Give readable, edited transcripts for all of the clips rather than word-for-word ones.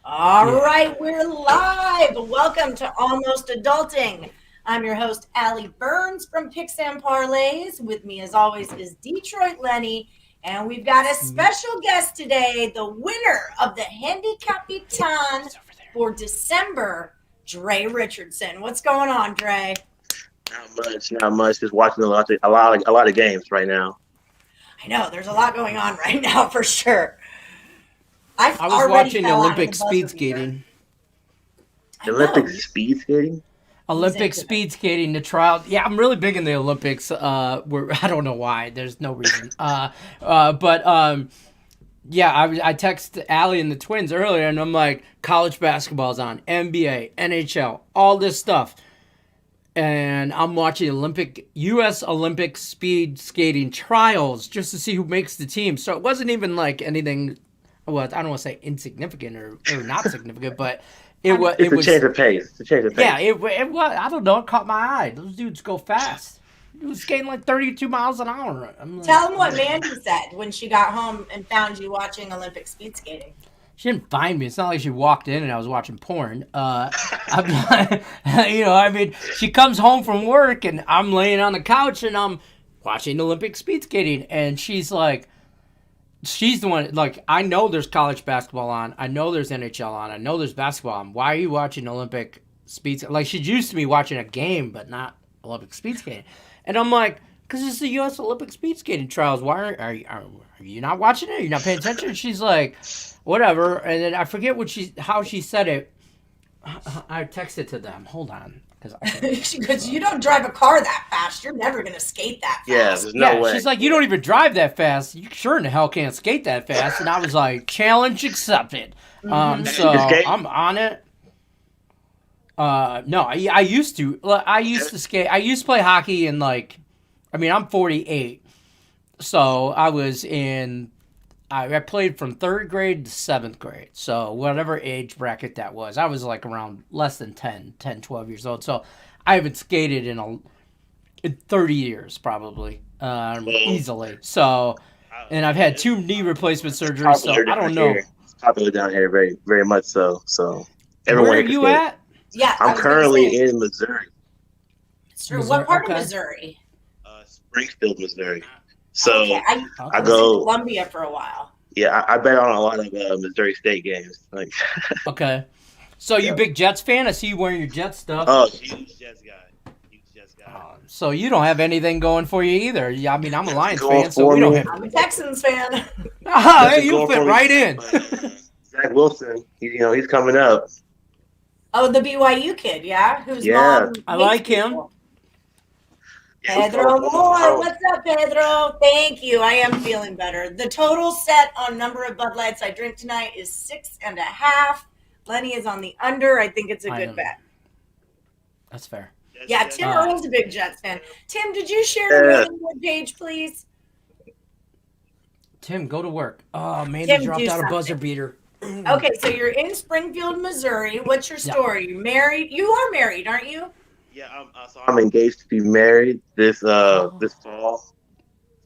All right, we're live. Welcome to Almost Adulting. I'm your host, Ali Burns from Picks Parlays. With me, as always, is Detroit Lenny. And we've got a special guest today, the winner of the HandiCapitan for December, Dre Richardson. What's going on, Dre? Not much. Just watching a lot of games right now. I know, there's a lot going on right now for sure. I was watching Olympic speed skating. Olympic speed skating? Olympic speed skating, the trial. Yeah, I'm really big in the Olympics. I don't know why. There's no reason. Yeah, I texted Allie and the twins earlier, and I'm like, college basketball's on, NBA, NHL, all this stuff. And I'm watching U.S. Olympic speed skating trials just to see who makes the team. So it wasn't even like anything. Well, I don't want to say insignificant or not significant, but it was. It's a change of pace. Yeah, it was. I don't know. It caught my eye. Those dudes go fast. He was skating like 32 miles an hour. Tell him what Mandy said when she got home and found you watching Olympic speed skating. She didn't find me. It's not like she walked in and I was watching porn. She comes home from work and I'm laying on the couch and I'm watching Olympic speed skating, and she's like. She's the one, like, I know there's college basketball on. I know there's NHL on. I know there's basketball on. Why are you watching Olympic speed skating? Like, she's used to me watching a game, but not Olympic speed skating. And I'm like, because it's the U.S. Olympic speed skating trials. Why are you not watching it? Are you not paying attention? And she's like, whatever. And then I forget how she said it. I texted to them. Hold on. Because you don't drive a car that fast. You're never going to skate that fast. Yeah, there's no way. She's like, you don't even drive that fast. You sure in the hell can't skate that fast. And I was like, challenge accepted. So I'm on it. No, I used to. I used to skate. I used to play hockey in I'm 48. So I played from 3rd grade to 7th grade. So whatever age bracket that was. I was like around less than 10, 12 years old. So I haven't skated in 30 years probably, easily. So, and I've had 2 knee replacement surgeries. So I don't know. It's popular down here, very, very much so. So everyone. Where are you at? Yeah, I'm currently in Missouri. Sure. What part of Missouri? Springfield, Missouri. So okay. I go in Columbia for a while. Yeah, I bet on a lot of Missouri State games. Okay, so you big Jets fan? I see you wearing your Jets stuff. Oh, huge Jets guy. So you don't have anything going for you either. I mean, I'm a Lions fan, so we don't have. I'm a Texans fan. Hey, you fit right in. Zach Wilson, he's coming up. Oh, the BYU kid, yeah, who's I like him. Pedro, boy, what's up, Pedro? Thank you. I am feeling better. The total set on number of Bud Lights I drink tonight is 6.5. Lenny is on the under. I think it's a good bet. That's fair. Yeah, Tim Earl's a big Jets fan. Tim, did you share the Wilhemina page, please? Tim, go to work. Oh, Mandy dropped out a buzzer beater. Okay, so you're in Springfield, Missouri. What's your story? You married? You are married, aren't you? Yeah, I'm engaged to be married this fall.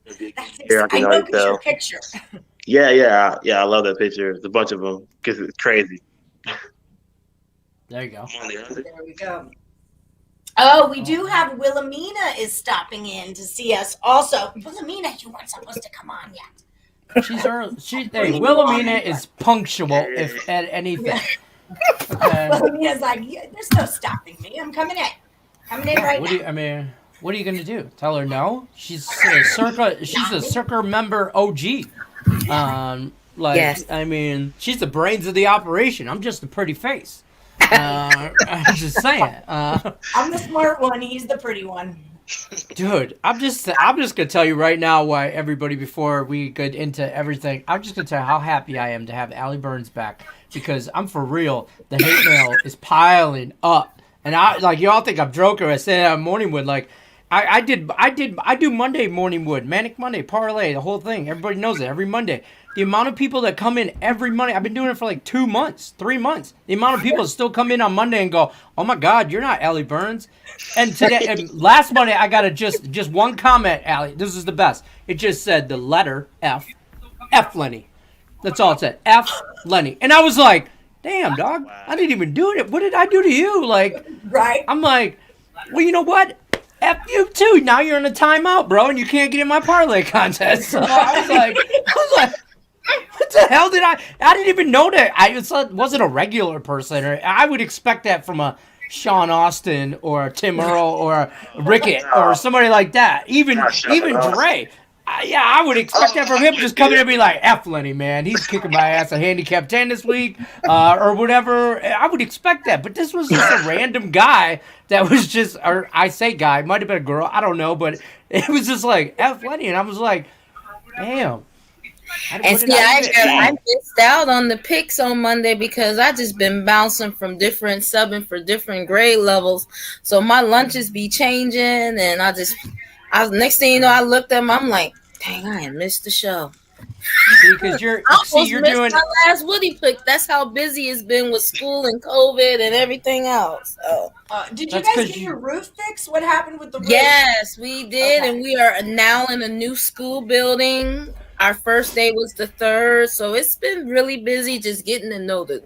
I know your picture. Yeah. I love that picture. There's a bunch of them because it's crazy. There you go. There we go. Oh, we do have Wilhemina is stopping in to see us. Also, Wilhemina, you weren't supposed to come on yet. She's early. Wilhemina is punctual, if at anything. Okay. Wilhelmina's like, there's no stopping me. I'm coming in. Coming in right now. What are you gonna do? Tell her no? She's a Circa. She's a Circa member OG. Yes. I mean, she's the brains of the operation. I'm just a pretty face. I'm just saying. I'm the smart one. He's the pretty one. Dude, I'm just gonna tell you right now why everybody, before we get into everything, I'm just gonna tell you how happy I am to have Ali Burns back, because I'm for real. The hate mail is piling up. And y'all think I'm joking. I said on Morning Wood, I do Monday Morning Wood, Manic Monday, Parlay, the whole thing. Everybody knows it every Monday. The amount of people that come in every Monday, I've been doing it for 2 months, 3 months. The amount of people that still come in on Monday and go, oh my God, you're not Ali Burns. And today, and last Monday, I got just one comment, Ali. This is the best. It just said the letter F Lenny. That's all it said. F Lenny. And I was like, damn, dog. I didn't even do it. What did I do to you? Like, Right. I'm like, well, you know what? F you too. Now you're in a timeout, bro, and you can't get in my parlay contest. So I was like, what the hell did I didn't even know that. Wasn't a regular person. Or I would expect that from a Sean Austin or a Tim Earl or a Rickett or somebody like that. Even Dre. I would expect that from him, just coming in and be like, F Lenny, man. He's kicking my ass a handicap 10 this week or whatever. I would expect that. But this was just a random guy that was just, or I say guy, might have been a girl, I don't know. But it was just like, F Lenny. And I was like, damn. And see, I missed out on the picks on Monday because I just been bouncing from subbing for different grade levels. So my lunches be changing, and next thing you know, I looked at them, I'm like, dang, I had missed the show. Because you're doing my last Woody pick. That's how busy it's been with school and COVID and everything else. So, did you guys get your roof fixed? What happened with the roof? Yes, we did, and we are now in a new school building. Our first day was the 3rd, so it's been really busy just getting to know the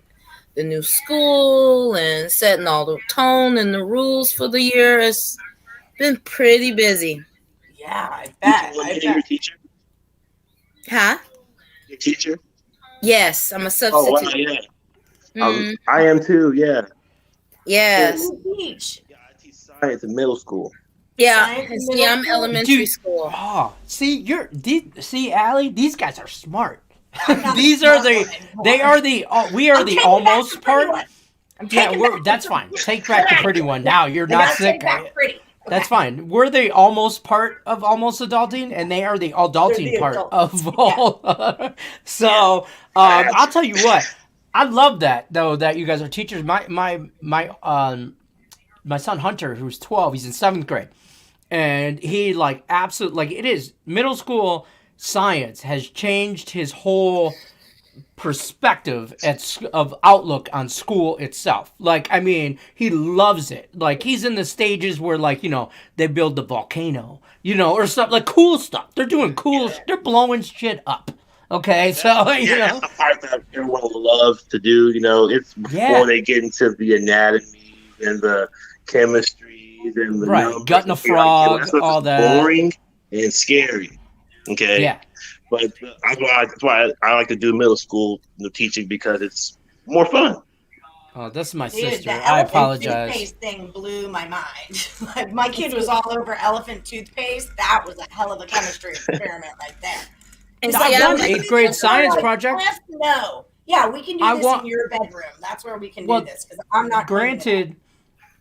new school and setting all the tone and the rules for the year. It's been pretty busy. Yeah, I bet. Your teacher? Huh? Your teacher? Yes, I'm a substitute. Oh, wow, yeah. I am too, yeah. Yes. Who teach? Yeah, I teach science in middle school. Yeah, see, I'm elementary school. Oh, see, Allie, these guys are smart. We are the almost part. Yeah, that's fine. Take back the pretty one now. You're not sick. That's fine. We're the almost part of almost adulting, and they are the adulting part of all. So, I'll tell you what. I love that though that you guys are teachers. My son Hunter, who's 12, he's in 7th grade. And he it is middle school science has changed his whole perspective of outlook on school itself. Like, I mean, he loves it. Like, he's in the stages where, like, you know, they build the volcano, you know, or stuff like cool stuff. They're doing cool. They're blowing shit up. Okay, so you know, that's the part that everyone loves to do. You know, it's before they get into the anatomy and the chemistry. And the numbers, gutting a frog, all that. Boring and scary. Okay. Yeah. But that's why I like to do middle school teaching because it's more fun. Oh, that's my Dude, sister. the I apologize. Toothpaste thing blew my mind. Like, my kid was all over elephant toothpaste. That was a hell of a chemistry experiment right there. And I done 8th grade science project. No. Yeah, we can do this in your bedroom. That's where we can do this because I'm not. Granted.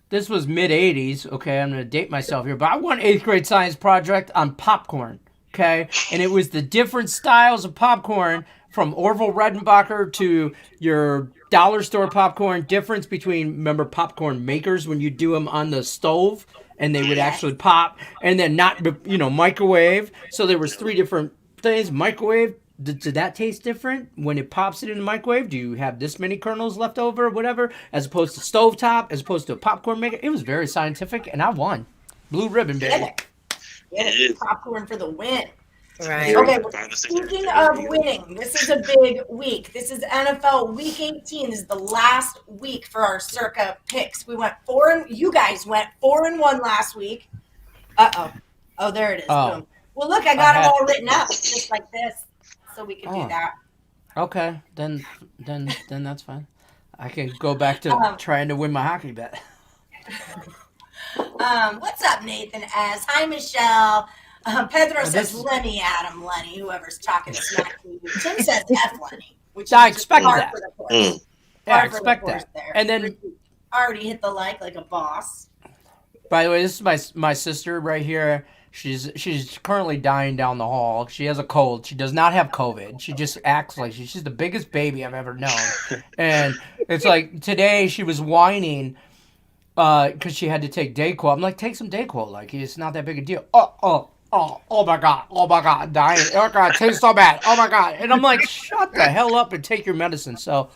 This was mid-'80s, okay? I'm going to date myself here, but I won 8th grade science project on popcorn, okay? And it was the different styles of popcorn from Orville Redenbacher to your dollar store popcorn, difference between, remember, popcorn makers when you do them on the stove and they would actually pop, and then not, you know, microwave. So there was 3 different things. Microwave, did that taste different when it pops it in the microwave? Do you have this many kernels left over or whatever, as opposed to stovetop, as opposed to a popcorn maker? It was very scientific, and I won. Blue ribbon, baby. Popcorn for the win. Right. Okay, well, speaking of winning, this is a big week. This is NFL Week 18. This is the last week for our Circa picks. You guys went 4-1 last week. Uh-oh. Oh, there it is. Oh. Boom. Well, look, I got them all written up just like this. So we can do that. Okay, then that's fine. I can go back to trying to win my hockey bet. What's up, Nathan S? Hi, Michelle. Pedro says Lenny, Adam, Lenny, whoever's talking smack to you. Tim says F Lenny, which I is expected that. Yeah, I expect that. There. And then already hit the like a boss. By the way, this is my sister right here. She's currently dying down the hall. She has a cold. She does not have COVID. She just acts like she's the biggest baby I've ever known. And it's like today she was whining because she had to take Dayquil. I'm like, take some Dayquil. Like, it's not that big a deal. Oh my God, dying. Oh God, it tastes so bad. Oh my God. And I'm like, shut the hell up and take your medicine. So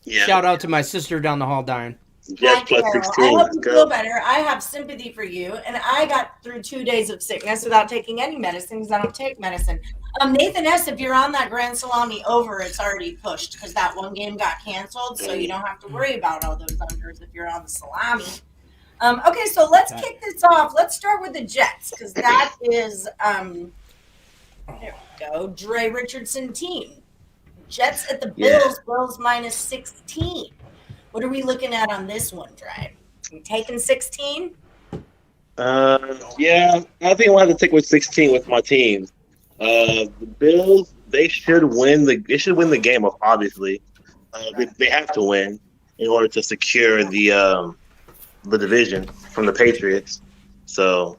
shout out to my sister down the hall dying. Jets plus Carol, 16. I hope Let's you go. feel better. I have sympathy for you, and I got through 2 days of sickness without taking any medicine because I don't take medicine. Nathan S., if you're on that Grand Salami over, it's already pushed because that one game got canceled, so you don't have to worry about all those unders if you're on the salami. Okay, so let's kick this off. Let's start with the Jets because that is, there we go, Dre Richardson team. Jets at the Bills, Bills minus 16. What are we looking at on this one, Dre? You taking 16? Yeah, I think I'll have to take with 16 with my team. The Bills, they should win the game, obviously. They have to win in order to secure the division from the Patriots. So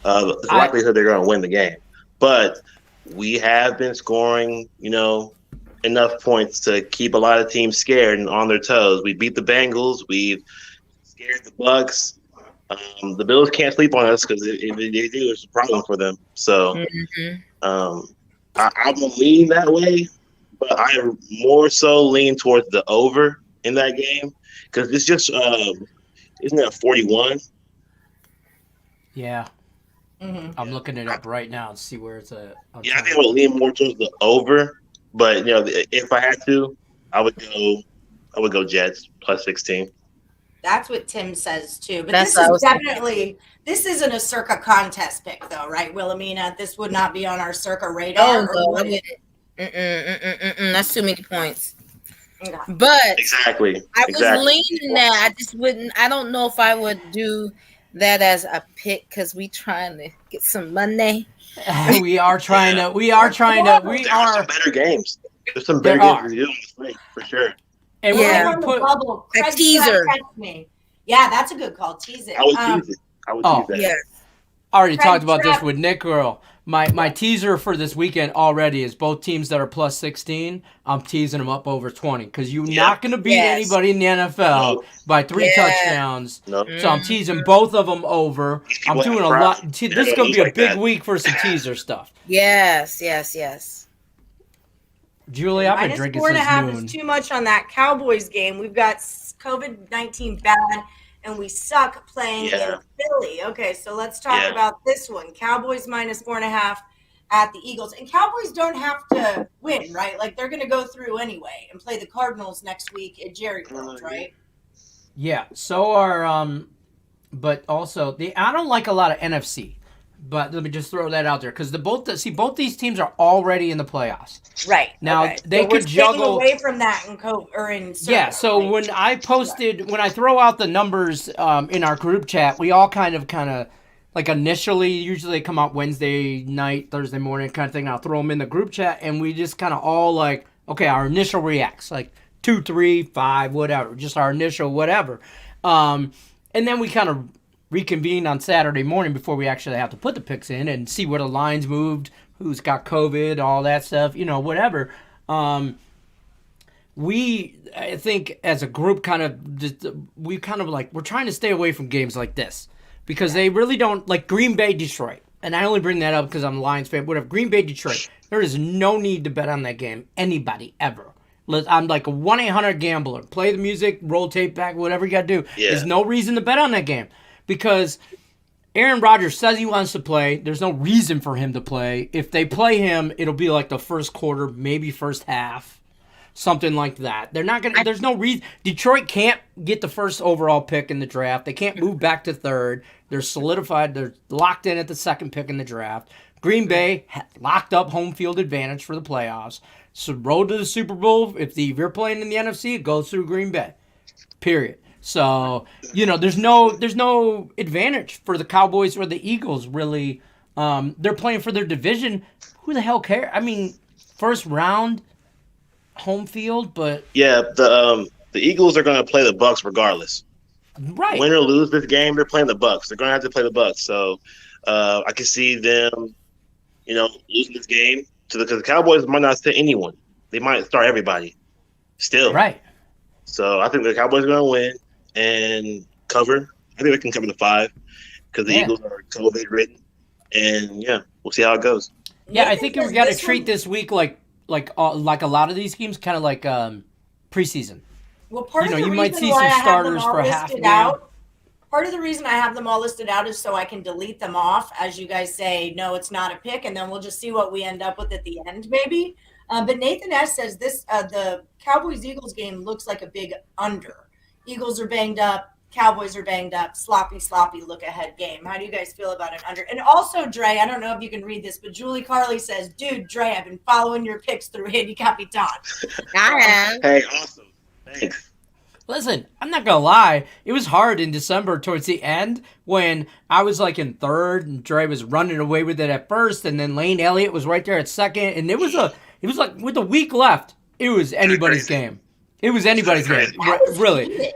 it's likelihood they're going to win the game. But we have been scoring, enough points to keep a lot of teams scared and on their toes. We beat the Bengals. We've scared the Bucs. The Bills can't sleep on us because if they do, it's a problem for them. So I'm going to lean that way, but I more so lean towards the over in that game because it's just isn't that 41? Yeah. I'm looking it up right now to see where it's at. I think I would lean more towards the over. But if I had to, I would go Jets plus 16. That's what Tim says too. But That's this isn't a Circa contest pick though, right, Wilhemina? This would not be on our Circa radar. That's too many points. Okay. But exactly. I was leaning that. I just wouldn't. I don't know if I would do that as a pick because we trying to get some money. We are trying to. There are some better games. There's some better games to do on this thing for sure. And we're on the bubble. A teaser. Me. Yeah, that's a good call. Tease it. I would tease it. I would tease that. Yeah. I already talked about this with Nick Earl. My teaser for this weekend already is both teams that are plus 16. I'm teasing them up over 20 because you're not going to beat anybody in the NFL by 3 touchdowns. Nope. So I'm teasing both of them over. I'm doing a lot. This is going to be a big week for some teaser stuff. Yes. Julie, I've been drinking since -4.5 noon. is too much on that Cowboys game. We've got COVID-19 bad, and we suck playing in Philly. Okay, so let's talk about this one. Cowboys minus 4.5 at the Eagles. And Cowboys don't have to win, right? Like, they're going to go through anyway and play the Cardinals next week at Jerry World, right? Yeah, so are but also I don't like a lot of NFC. But let me just throw that out there because both these teams are already in the playoffs. Right. Now they could juggle away from that in Circa, yeah. So when I throw out the numbers in our group chat, we all kind of like initially usually they come out Wednesday night, Thursday morning kind of thing. I'll throw them in the group chat and we just kind of all like, okay, our initial reacts like 2, 3, 5, whatever, just our initial whatever, and then we kind of reconvene on Saturday morning before we actually have to put the picks in and see where the lines moved, who's got COVID, all that stuff, whatever. I think as a group we're trying to stay away from games like this because they really don't, like Green Bay, Detroit. And I only bring that up because I'm a Lions fan. Whatever, Green Bay, Detroit. There is no need to bet on that game, anybody, ever. I'm like a 1-800-GAMBLER. Play the music, roll tape back, whatever you got to do. Yeah. There's no reason to bet on that game. Because Aaron Rodgers says he wants to play. There's no reason for him to play. If they play him, it'll be like the first quarter, maybe first half, something like that. They're not gonna. There's no reason. Detroit can't get the first overall pick in the draft. They can't move back to third. They're solidified. They're locked in at the second pick in the draft. Green Bay locked up home field advantage for the playoffs. So road to the Super Bowl. If you're playing in the NFC, it goes through Green Bay. Period. So, there's no advantage for the Cowboys or the Eagles, really. They're playing for their division. Who the hell cares? I mean, first round, home field, but... Yeah, the Eagles are going to play the Bucs regardless. Right. Win or lose this game, they're playing the Bucs. They're going to have to play the Bucs. So, I can see them, losing this game. Because the Cowboys might not sit anyone. They might start everybody still. Right. So, I think the Cowboys are going to win and cover. I think they can cover the 5 because the Eagles are COVID-ridden. And, we'll see how it goes. Yeah, I think we got to treat this week like a lot of these games kind of like preseason. Well, part of the you reason might see why some I have them starters all for half a listed game. out. Part of the reason I have them all listed out is so I can delete them off as you guys say, no, it's not a pick, and then we'll just see what we end up with at the end, maybe. But Nathan S. says the Cowboys-Eagles game looks like a big under. Eagles are banged up. Cowboys are banged up. Sloppy look-ahead game. How do you guys feel about an under? And also, Dre, I don't know if you can read this, but Julie Carley says, dude, Dre, I've been following your picks through HandiCapitan. I have. Hey, awesome. Thanks. Listen, I'm not going to lie. It was hard in December towards the end when I was like in third and Dre was running away with it at first. And then Lane Elliott was right there at second. And it was like with a week left, it was anybody's game. It was anybody's game. Really.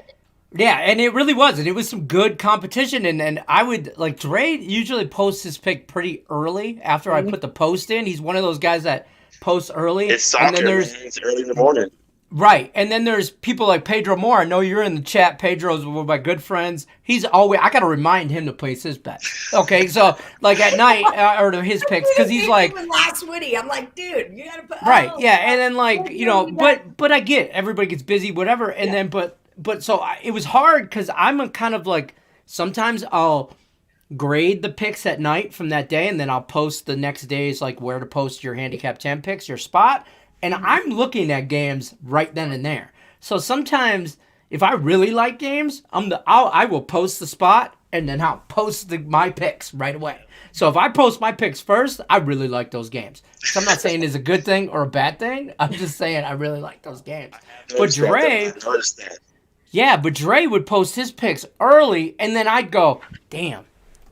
Yeah, and it really was. And it was some good competition. And I would, like, Dre usually posts his pick pretty early after I put the post in. He's one of those guys that posts early. It's soccer, and then man. It's early in the morning. Right, and then there's people like Pedro Moore. I know you're in the chat. Pedro's one of my good friends. He's always, I got to remind him to place his bets. Okay, so like at night, or his picks, because he's like. Last Woody, I'm like, dude, you got to put. Right, yeah, and then like, but I get, everybody gets busy, whatever, and then, but so it was hard because I'm a kind of like, sometimes I'll grade the picks at night from that day, and then I'll post the next day's like where to post your handicap 10 picks, your spot. And I'm looking at games right then and there. So sometimes if I really like games, I will post the spot and then I'll post my picks right away. So if I post my picks first, I really like those games. So I'm not saying it's a good thing or a bad thing. I'm just saying I really like those games. But Dre, but Dre would post his picks early and then I'd go, damn,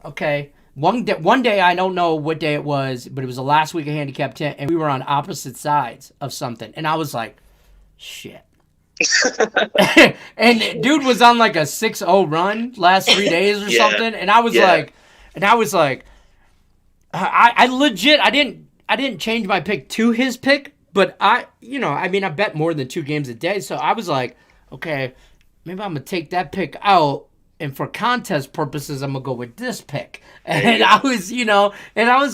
okay. One day, I don't know what day it was, but it was the last week of Handicap 10, and we were on opposite sides of something. And I was like, shit. And dude was on like a 6-0 run last 3 days or something. And I was like, I legit, I didn't change my pick to his pick, but I bet more than 2 games a day. So I was like, okay, maybe I'm going to take that pick out. And for contest purposes, I'm going to go with this pick. And I was,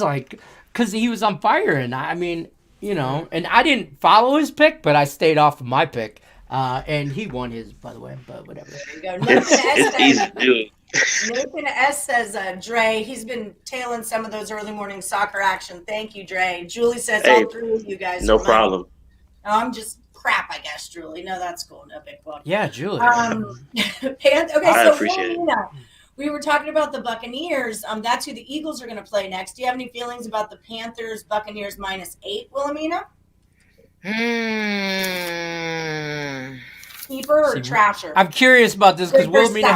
like, because he was on fire. And and I didn't follow his pick, but I stayed off of my pick. And he won his, by the way, but whatever. There you go. It's easy to do. Nathan S. says, Dre, he's been tailing some of those early morning soccer action. Thank you, Dre. Julie says, all 3 of you guys. No problem. I'm just crap, I guess, Julie. No, that's cool. No big one. Yeah, Julie. Okay, I so appreciate it. We were talking about the Buccaneers. That's who the Eagles are going to play next. Do you have any feelings about the Panthers, Buccaneers -8, Wilhemina? Keeper or trasher? I'm curious about this because Wilhemina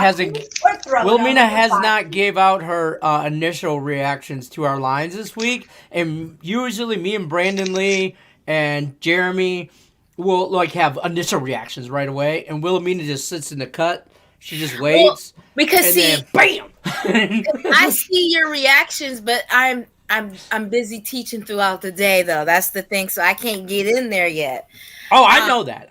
has not gave out her initial reactions to our lines this week. And usually me and Brandon Lee and Jeremy will like have initial reactions right away, and Wilhemina just sits in the cut. She just waits because then, bam. I see your reactions, but I'm busy teaching throughout the day though. That's the thing, so I can't get in there yet. Oh, I know that.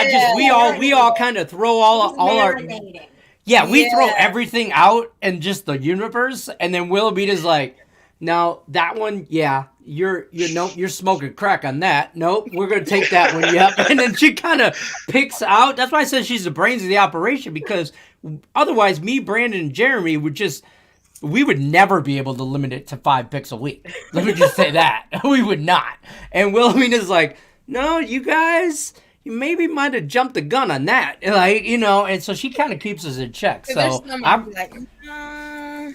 Yeah. We all kind of throw all our we throw everything out in just the universe, and then Wilhelmina's like, no, that one, you're smoking crack on that. Nope, we're gonna take that one. Yep. And then she kind of picks out. That's why I said she's the brains of the operation, because otherwise, me, Brandon, and Jeremy we would never be able to limit it to 5 picks a week. Let me just say that we would not. And Wilhelmina's like, no, you guys, you maybe might have jumped the gun on that, and so she kind of keeps us in check. So I'm like.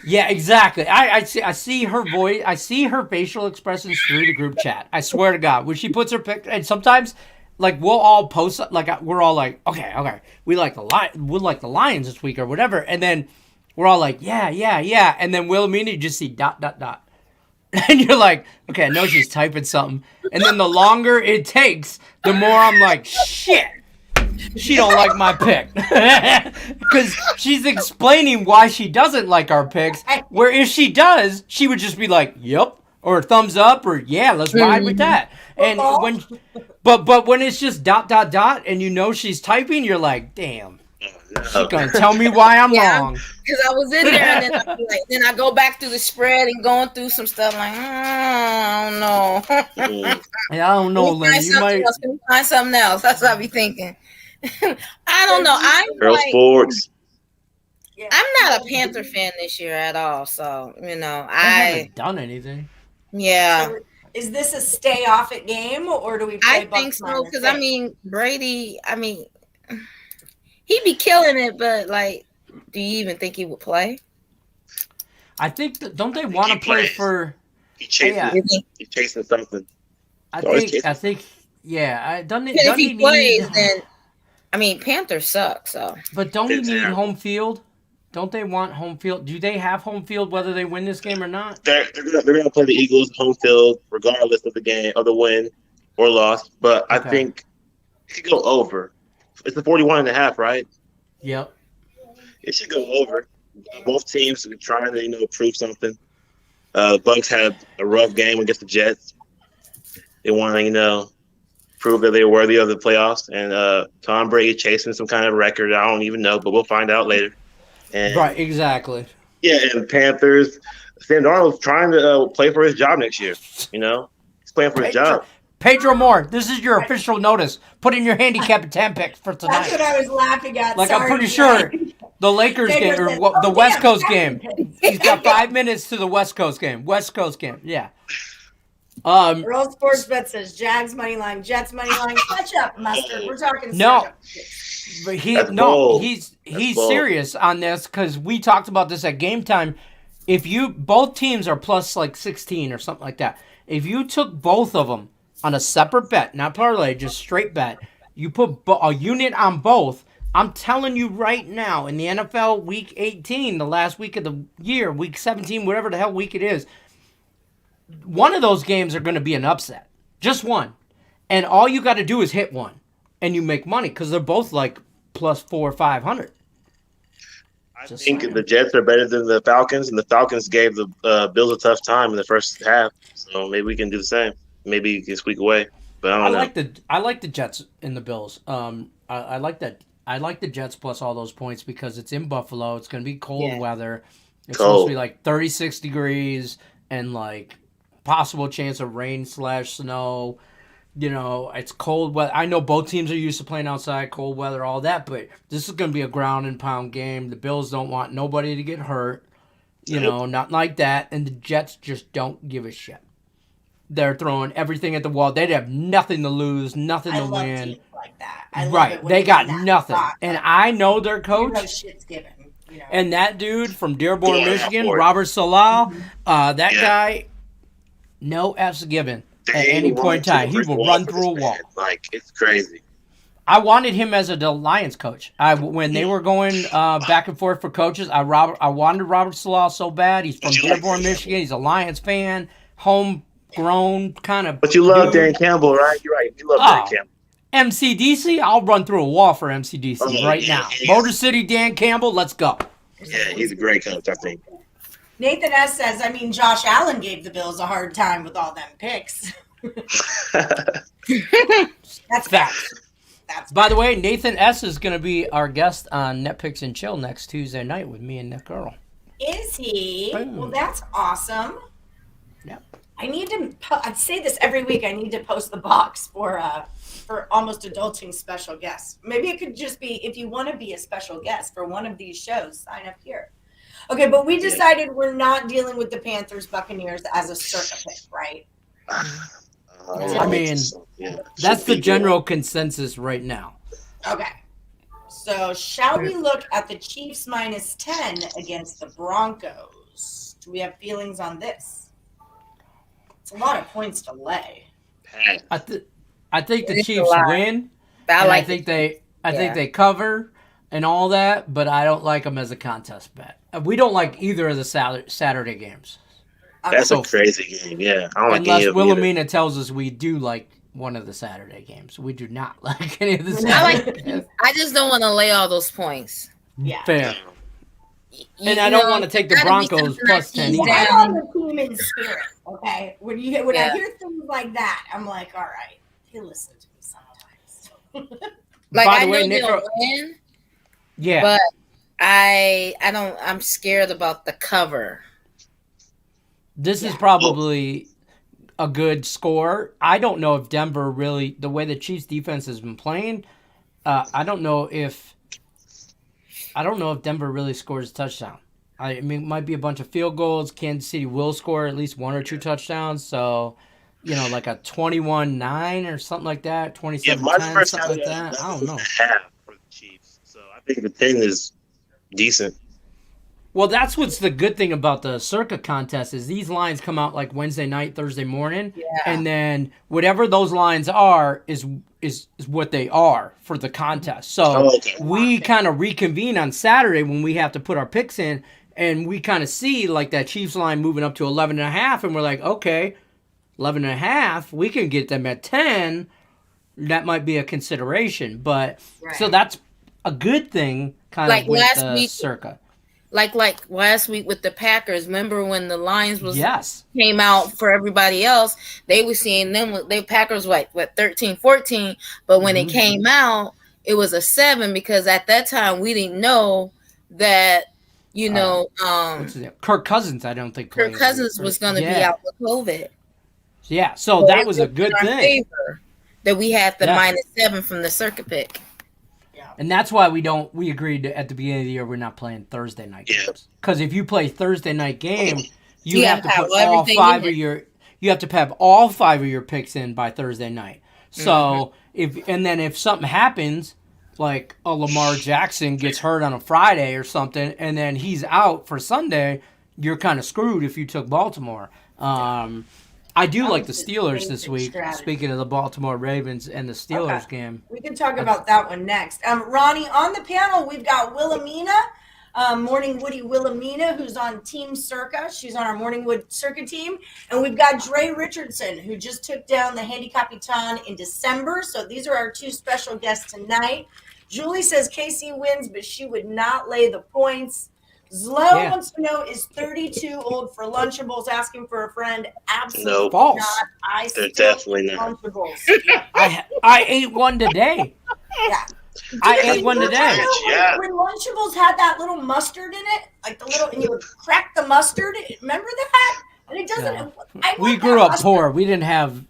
Yeah, exactly. I see her voice. I see her facial expressions through the group chat. I swear to God, when she puts her pic, and sometimes, like, we'll all post, like, we're all like, okay, we like the Lions this week or whatever, and then we're all like, yeah, and then Wilhelmina, you just see ... And you're like, okay, I know she's typing something, and then the longer it takes, the more I'm like, shit. She don't like my pick because she's explaining why she doesn't like our picks. Where if she does, she would just be like, "Yep," or thumbs up, or "Yeah, let's ride with that." And but when it's just ... and she's typing, you're like, "Damn, she's gonna tell me why I'm wrong." Because I was in there, and then I go back through the spread and going through some stuff like, I don't know. I don't know, Lenny. You might find something else. That's what I be thinking. I don't know. Girl sports. Yeah. I'm not a Panther fan this year at all. So, They haven't done anything. Yeah. So is this a stay off it game, or do we play I Bucks think so, minus because, 6? Brady, he'd be killing it, but, do you even think he would play? I think, don't they want to play for... He's chasing something. I think, yeah. Doesn't If he plays, need, then, Panthers suck, so. But don't he need home field? Don't they want home field? Do they have home field whether they win this game or not? They're gonna play the Eagles home field regardless of the game, of the win or loss. But I think it should go over. It's the 41.5, right? Yep. It should go over. Both teams are trying to prove something. Bucks had a rough game against the Jets. They want to prove that they're worthy of the playoffs. And Tom Brady chasing some kind of record. I don't even know, but we'll find out later. And, right, exactly. Yeah, and Panthers. Sam Darnold's trying to play for his job next year. He's playing for his job. Pedro Moore, this is your official notice. Put in your Handicapitan picks for tonight. That's what I was laughing at. I'm pretty sure the Lakers game or the West Coast game. He's got 5 minutes to the West Coast game. Yeah. Real Sports Bet says Jags money line, Jets money line. Catch up, Mustard. We're talking. No. But he's serious on this because we talked about this at game time. If both teams are plus 16 or something like that, if you took both of them on a separate bet, not parlay, just straight bet, you put a unit on both. I'm telling you right now, in the NFL Week 18, the last week of the year, Week 17, whatever the hell week it is, one of those games are going to be an upset, just one, and all you got to do is hit one. And you make money because they're both plus 400 or 500. I think the Jets are better than the Falcons, and the Falcons gave the Bills a tough time in the first half. So maybe we can do the same. Maybe you can squeak away, but I don't know. I like the Jets and the Bills. I like that. I like the Jets plus all those points because it's in Buffalo. It's going to be cold weather. It's supposed to be 36 degrees and possible chance of rain/snow. It's cold weather. I know both teams are used to playing outside, cold weather, all that, but this is going to be a ground and pound game. The Bills don't want nobody to get hurt, not like that, and the Jets just don't give a shit. They're throwing everything at the wall. They'd have nothing to lose, nothing to win. Teams like that. They got nothing. And I know their coach. Shit's given. And that dude from Dearborn, Michigan, Robert Salah, that guy, no F's given. At any point in time, he will run through a wall. It's crazy. I wanted him as the Lions coach. When they were going back and forth for coaches, I wanted Robert Salah so bad. He's from Dearborn, Michigan. He's a Lions fan, homegrown kind of. But you love Dan Campbell, right? You're right. You love Dan Campbell. MCDC, I'll run through a wall for MCDC right now. Motor City Dan Campbell, let's go. Yeah, he's a great coach, I think. Nathan S. says, Josh Allen gave the Bills a hard time with all them picks. That's facts. By the way, Nathan S. is going to be our guest on Net Picks and Chill next Tuesday night with me and Nick Earl. Is he? Boom. Well, that's awesome. Yep. I say this every week. I need to post the box for Almost Adulting special guests. Maybe it could just be, if you want to be a special guest for one of these shows, sign up here. Okay, but we decided we're not dealing with the Panthers Buccaneers as a Circa pick, right? That's the general consensus right now. Okay. So shall we look at the Chiefs minus 10 against the Broncos? Do we have feelings on this? It's a lot of points to lay. I think the Chiefs win. I think they cover and all that, but I don't like them as a contest bet. We don't like either of the Saturday games. That's a crazy game, yeah. I don't unless Wilhemina tells us we do like one of the Saturday games. We do not like any of the Saturday games. I just don't want to lay all those points. Yeah. Fair. And I don't want to take the Broncos plus 10 either. I'm on the team in spirit, okay? When I hear things like that, I'm like, all right, he listens to me sometimes. I know they'll win. Yeah. But I'm scared about the cover. This is probably a good score. I don't know if Denver really, the way the Chiefs defense has been playing, I don't know if Denver really scores a touchdown. I mean, it might be a bunch of field goals. Kansas City will score at least 1 or 2 touchdowns. So, like a 21-9 or something like that, 27-10, something like that. I don't know. Half for the Chiefs, so I think the 10 is decent. Well, that's what's the good thing about the Circa contest is these lines come out like Wednesday night, Thursday morning, and then whatever those lines are is what they are for the contest. So we kind of reconvene on Saturday when we have to put our picks in, and we kind of see like that Chiefs line moving up to 11.5, and we're like, okay, 11.5, we can get them at 10. That might be a consideration, but so that's a good thing, kind of with last week, Circa. Like last week with the Packers, remember when the lines came out for everybody else, they were seeing them, the Packers what 13-14, but when it came out, it was a 7 because at that time we didn't know that, Kirk Cousins, I don't think Kirk Cousins was going to be out with COVID. Yeah, so that was a good thing. That we had the -7 from the Circa pick. And that's why we agreed at the beginning of the year we're not playing Thursday night games. Because if you play Thursday night game, you have to put all 5 of your picks in by Thursday night. So if something happens, like a Lamar Jackson gets hurt on a Friday or something, and then he's out for Sunday, you're kind of screwed if you took Baltimore. I do like the Steelers this week. Speaking of the Baltimore Ravens and the Steelers game. We can talk about that one next. Ronnie, on the panel, we've got Wilhemina, Morning Woody Wilhemina, who's on Team Circa. She's on our Morning Wood Circa team. And we've got Dre Richardson, who just took down the HandiCapitan in December. So these are our 2 special guests tonight. Julie says KC wins, but she would not lay the points. Zlo wants to know, is 32 old for Lunchables? Asking for a friend. Absolutely false. Not. They're definitely not. Lunchables. I ate one today. Yeah. I ate one today. When Lunchables had that little mustard in it, and you would crack the mustard. Remember that? And it doesn't. Yeah. We grew up poor. We didn't have.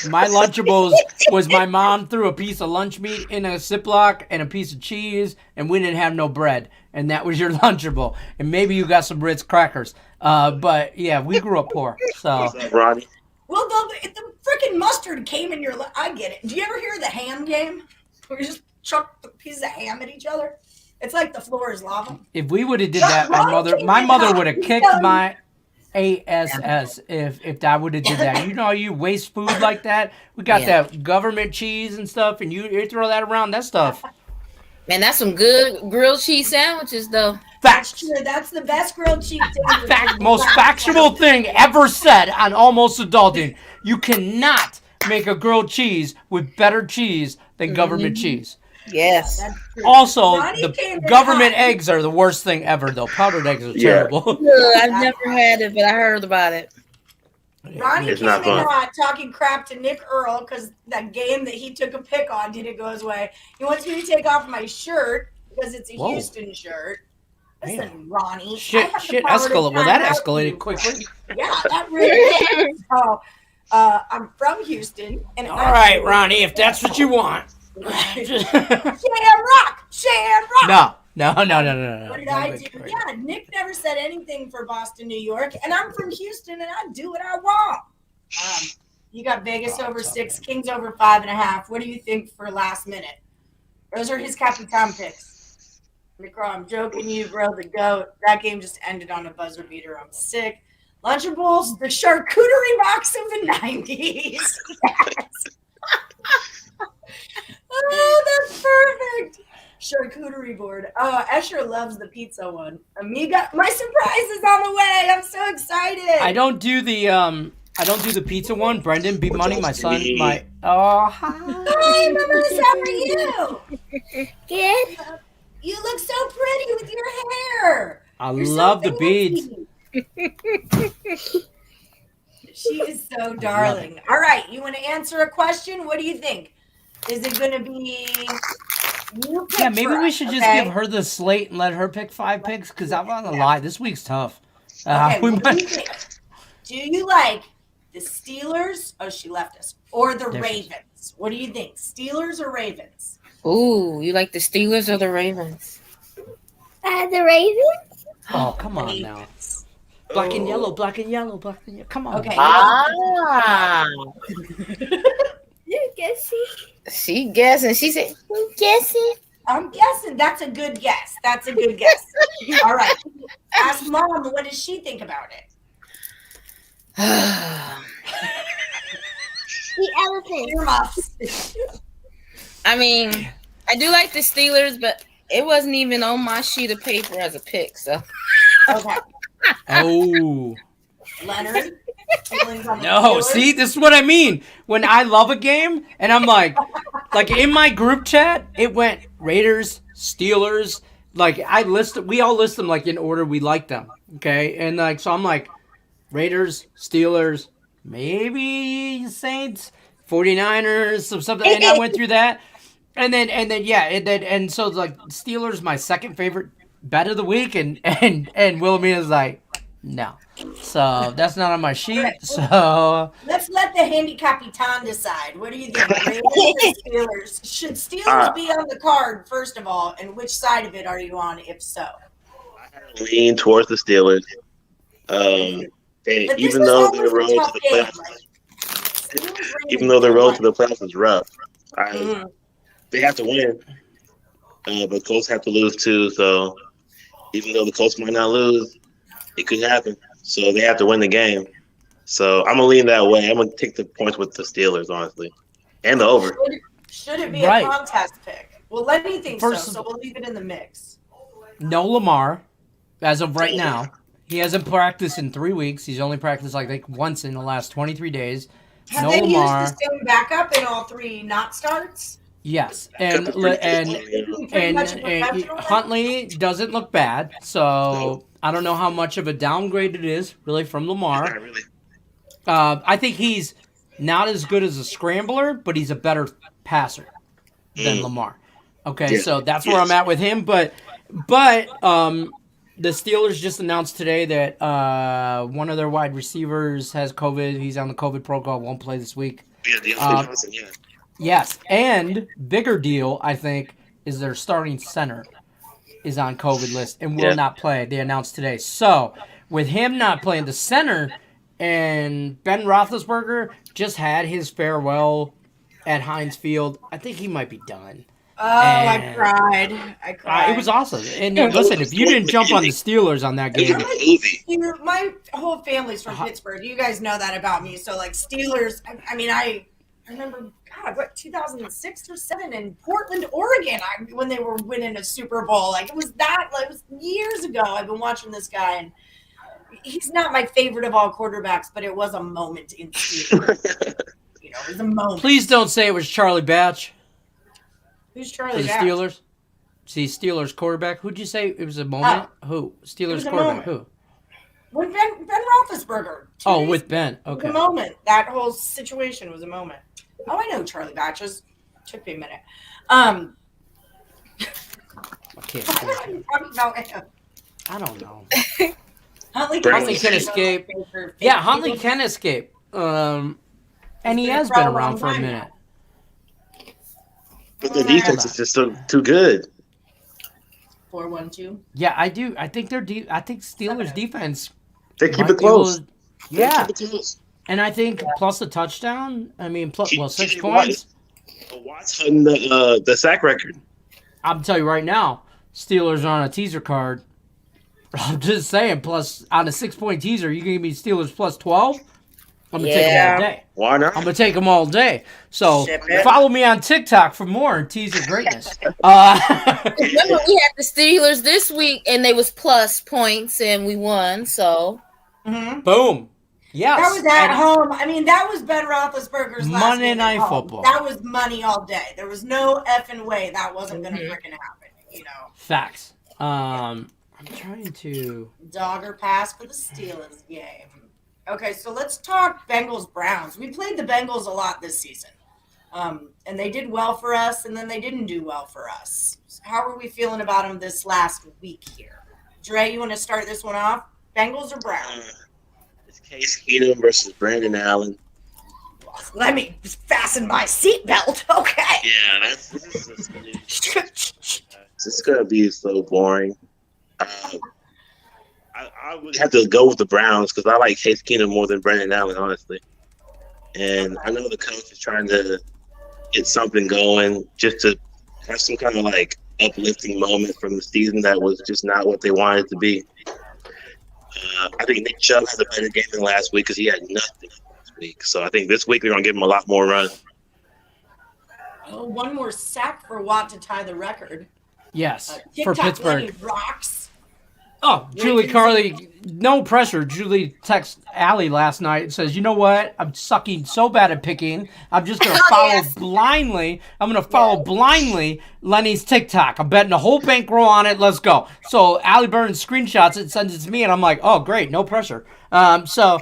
My Lunchables was my mom threw a piece of lunch meat in a Ziploc and a piece of cheese, and we didn't have no bread. And that was your Lunchable. And maybe you got some Ritz crackers. But yeah, we grew up poor. So. What's up, Ronnie? Well, the freaking mustard came in your. I get it. Do you ever hear the ham game? Where you just chuck the pieces of ham at each other? It's like the floor is lava. If we would have did that, my mother would have kicked my ass if I would have did that. You know, you waste food like that. We got that government cheese and stuff, and you throw that around. That stuff. Man, that's some good grilled cheese sandwiches, though. That's true. That's the best grilled cheese sandwich. Most factual thing ever said on Almost Adulting. You cannot make a grilled cheese with better cheese than government cheese. Yes. Also, the government eggs are the worst thing ever, though. Powdered eggs are terrible. I've never had it, but I heard about it. Ronnie came in hot talking crap to Nick Earl because that game that he took a pick on didn't go his way. He wants me to take off my shirt because it's a Houston shirt. Listen, Ronnie. Shit escalated. Well, that escalated quickly. Yeah, that really did. So, I'm from Houston. And all right, Ronnie, if that's what you want. Shamrock. No. What did I do? Yeah, Nick never said anything for Boston, New York, and I'm from Houston, and I do what I want. You got Vegas over 6, Kings over 5.5. What do you think for last minute? Those are his Capitan picks. Nick, I'm joking you, bro. The GOAT. That game just ended on a buzzer beater. I'm sick. Lunchables, the charcuterie box of the 90s. Yes. Oh, that's perfect. Charcuterie board. Oh, Escher loves the pizza one. Amiga, my surprise is on the way. I'm so excited. I don't do the pizza one. Brendan, Beat Money, my son, hi. Hi, Melissa, how are you? Good. You look so pretty with your hair. I love the beads. She is so darling. All right, you want to answer a question? What do you think? Is it going to be you pick? Yeah, maybe we should just give her the slate and let her pick 5 picks, because I'm not going to lie, this week's tough. Okay, do you like the Steelers? Oh, she left us. Or the Ravens? What do you think? Steelers or Ravens? Ooh, you like the Steelers or the Ravens? The Ravens. Oh, come on now. Black and yellow, black and yellow, black and yellow. Come on. Okay. Ah. You guessing? She guessing. She said, You guessing? I'm guessing that's a good guess. That's a good guess. All right. Ask Mom, what does she think about it? The elephant. Earmuffs. I mean, I do like the Steelers, but it wasn't even on my sheet of paper as a pick. So, Okay. Oh. Leonard? feelings on the No, Steelers? see, this is what I mean. When I love a game and I'm like in my group chat, it went Raiders, Steelers. Like we all list them like in order we like them. Okay, and like so I'm like Raiders, Steelers, maybe Saints, 49ers, something. And I went through that, and then so it's like Steelers my second favorite bet of the week, and Wilhemina's like no. So that's not on my sheet. So Let's let the Handicapitan decide. What do you think, Raiders or Steelers? Should Steelers be on the card, first of all, and which side of it are you on, if so? I lean towards the Steelers. And But this even was though always the a road to tough the game, playoffs, like, Steelers, even though the road to the playoffs is rough, Mhm. they have to win. But Colts have to lose too. So even though the Colts might not lose, it could happen. So they have to win the game. So I'm gonna lean that way. I'm gonna take the points with the Steelers, honestly, and the over. Should it be Right. a contest pick? Well, Lenny thinks First- so we'll leave it in the mix. no Lamar as of right now. He hasn't practiced in 3 weeks. He's only practiced like once in the last 23 days. Have No they Lamar. used the same backup in all three not starts? Yes, Pretty much a professional? Huntley doesn't look bad. So I don't know how much of a downgrade it is really from Lamar. Not really. I think he's not as good as a scrambler, but he's a better passer than Lamar. Okay, Yeah. so that's where I'm at with him. But the Steelers just announced today that one of their wide receivers has COVID. He's on the COVID protocol, won't play this week. Yeah, Deontay Johnson, yeah. Yes, and bigger deal, I think, is their starting center is on COVID list and will not play. They announced today. So, with him not playing the center, and Ben Roethlisberger just had his farewell at Heinz Field, I think he might be done. Oh, I And- cried. I cried. It was awesome. And listen, if you didn't jump on the Steelers on that game, My whole family's from Pittsburgh. You guys know that about me. So, like, Steelers, I remember, God, what, 2006 or 7 in Portland, Oregon, when they were winning a Super Bowl. Like, it was years ago. I've been watching this guy, and he's not my favorite of all quarterbacks, but it was a moment in Steelers. It was a moment. please don't say it was Charlie Batch Who's for Charlie the Batch? Steelers. See, Steelers quarterback. Who'd you say it was a moment? Who? Steelers was a quarterback. moment. Who? When Ben Roethlisberger. Oh, 2 days with Ben. It was Okay. a moment. That whole situation was a moment. Oh, I know Charlie Batches. Took me a minute. I can't. What are you talking about him? I don't know. Huntley Huntley can escape. Yeah, Huntley can escape. And he been has for been a long around for a time minute. But the defense is just too good. 4-1-2. Yeah, I do. I think I think Steelers defense. They keep might it be able close. to- Yeah, They keep it close. and I think plus a touchdown. I mean, plus 6 TJ points. Watt's on the sack record. I'm telling you right now, Steelers are on a teaser card. I'm just saying. Plus on a 6-point teaser, you can give me Steelers plus 12. I'm gonna take them all day. Why not? I'm gonna take them all day. So Ship it. follow me on TikTok for more teaser greatness. remember we had the Steelers this week, and they was plus points, and we won. So Mm-hmm. Boom. Yes. That was at And- home. I mean, that was Ben Roethlisberger's last Monday game at Night home. Football. That was money all day. There was no effing way that wasn't going to Mhm. freaking happen. Facts. I'm trying to. Dog or pass for the Steelers game. Okay, so let's talk Bengals-Browns. We played the Bengals a lot this season. And they did well for us, and then they didn't do well for us. How are we feeling about them this last week here? Dre, you want to start this one off? Bengals or Browns? It's Case Keenum versus Brandon Allen. let me fasten my seatbelt. Okay. Yeah, it's gonna be so boring. I would have to go with the Browns because I like Case Keenum more than Brandon Allen, honestly. And I know the coach is trying to get something going just to have some kind of like uplifting moment from the season that was just not what they wanted it to be. I think Nick Chubb had a better game than last week because he had nothing last week. So I think this week they're going to give him a lot more run. Oh, one more sack for Watt to tie the record. Yes, for TikTok Pittsburgh. Lenny rocks. Oh, Julie Carly, no pressure. Julie texted Allie last night and says, you know what? I'm sucking so bad at picking. I'm just going to follow blindly. I'm going to follow blindly Lenny's TikTok. I'm betting a whole bankroll on it. Let's go. So Ali Burns screenshots it, sends it to me, and I'm like, oh, great, no pressure. So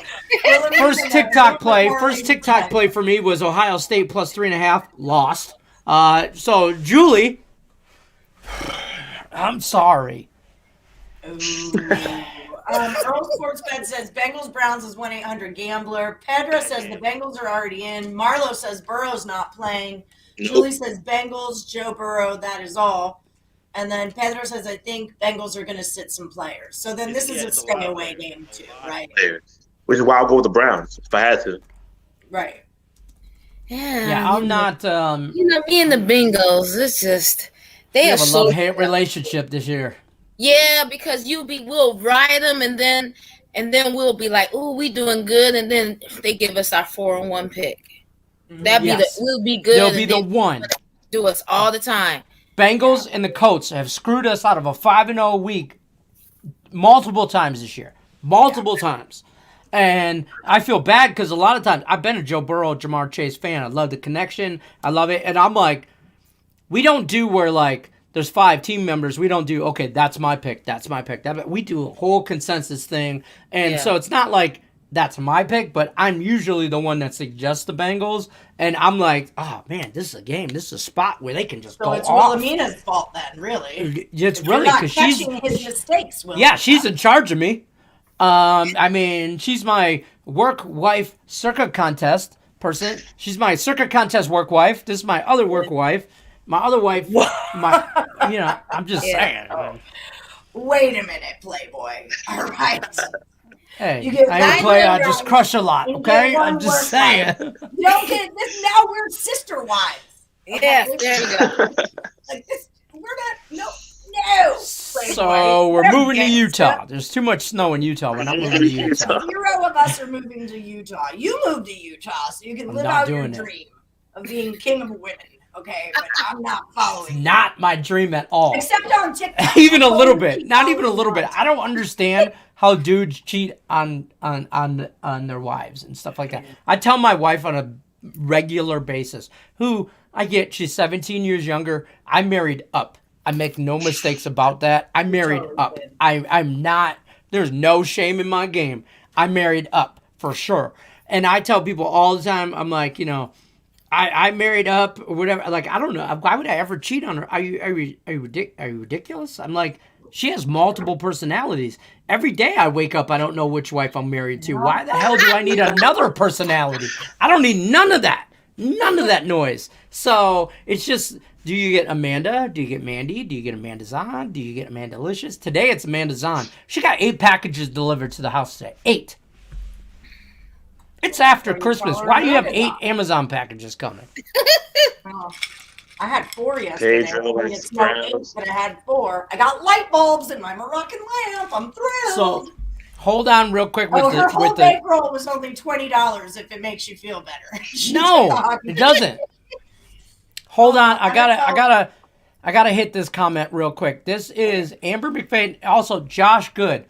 first TikTok play for me was Ohio State plus 3.5, lost. So Julie, I'm sorry. Earl Sportsbet says Bengals Browns is 1-800-GAMBLER. Pedro says the Bengals are already in. Marlo says Burrow's not playing. Nope. Julie says Bengals, Joe Burrow, that is all. And then Pedro says I think Bengals are going to sit some players. So then this is a stay away game too, right? Which is why I'll go with the Browns if I had to. Right. Yeah, I'm not. me and the Bengals, it's just We they are have a so love-hate relationship this year. Yeah, because we'll ride them and then we'll be like, "Ooh, we doing good," and then they give us our 4-1 pick. We'll be good. They'll be the one. Do us all the time. Bengals and the Colts have screwed us out of a 5-0 week multiple times this year. Multiple times. And I feel bad because a lot of times I've been a Joe Burrow, Jamar Chase fan. I love the connection. I love it. And I'm like, we don't do where like there's 5 team members. We don't do, okay, that's my pick. That's my pick. We do a whole consensus thing. And so it's not like that's my pick, but I'm usually the one that suggests the Bengals. And I'm like, oh, man, this is a game. This is a spot where they can just go it's off. Wilhelmina's fault then, really. It's If really you're not because she's catching his mistakes, Will. yeah, she's in charge of me. I mean, she's my work wife Circa contest person. She's my Circa contest work wife. This is my other work wife. My other wife, I'm just saying. Wait a minute, Playboy. All right. Hey, You get I ain't one play. I right, just crush a lot. you Okay, get one I'm just worse saying. You don't get this. Now we're sister wives. Yeah, there we go. Like this, we're not. No. Playboy. So we're moving to Utah. There's too much snow in Utah. We're not moving to Utah. 0 of us are moving to Utah. You moved to Utah so you can live not out your doing it. dream of being king of women. Okay, but I'm not following. Not my dream at all. Except on TikTok. Even a little bit. Not even a little bit. I don't understand how dudes cheat on their wives and stuff like that. I tell my wife on a regular basis, who I get, she's 17 years younger. I married up. I make no mistakes about that. I married up. I'm not, there's no shame in my game. I married up for sure. And I tell people all the time, I'm like, I married up or whatever. Like, I don't know. Why would I ever cheat on her? Are you ridiculous? I'm like, she has multiple personalities. Every day I wake up, I don't know which wife I'm married to. Why the hell do I need another personality? I don't need none of that. None of that noise. So it's just, do you get Amanda? Do you get Mandy? Do you get Amanda Zahn? Do you get Amandalicious? Today it's Amanda Zahn. She got 8 packages delivered to the house today. 8. It's after Christmas. Why do you have 8 Amazon packages coming? Oh, I had 4 yesterday. Pedro and It's not 8, but I had 4. I got light bulbs in my Moroccan lamp. I'm thrilled. So hold on real quick with her whole the bankroll was only $20 if it makes you feel better. No, it doesn't. Hold on. I gotta hit this comment real quick. This is Amber McFadden, also Josh Good.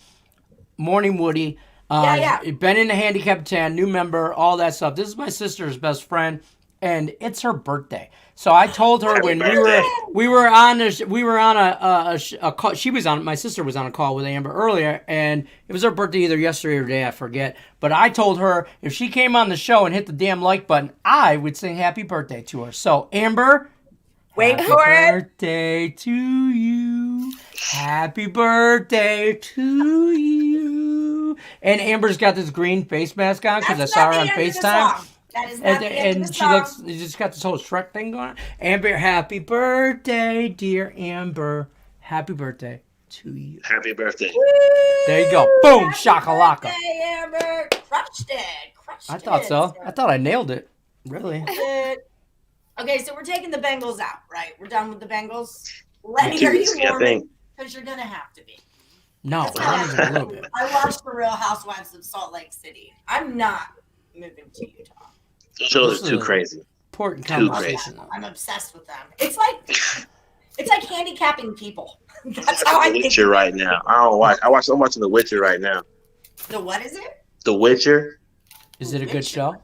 Morning Woody. Been in the Handicapitan, new member, all that stuff. This is my sister's best friend, and it's her birthday. So I told her when we were on a call. My sister was on a call with Amber earlier, and it was her birthday either yesterday or today, I forget. But I told her if she came on the show and hit the damn like button, I would sing happy birthday to her. So Amber, wait happy for it. Birthday to you. Happy birthday to you. And Amber's got this green face mask on because I saw her on FaceTime. That is not the end of the she song. looks. You just got this whole Shrek thing going on. Amber, happy birthday, dear Amber. Happy birthday to you. Happy birthday. There you go. Boom, Happy shakalaka. birthday, Amber. Crushed it. I thought so. I thought I nailed it. Really? Okay, so we're taking the Bengals out, right? We're done with the Bengals. Lenny, Too are you risky, I warming? think. Because you're gonna have to be. No, That's how not even a little bit. I watched The Real Housewives of Salt Lake City. I'm not moving to Utah. Those shows This are too is crazy. Important Too conversation. I'm obsessed with them. It's like handicapping people. That's I'm how I watching The think. Witcher right now. I'm watching The Witcher right now. The what is it? The Witcher Is it a good show?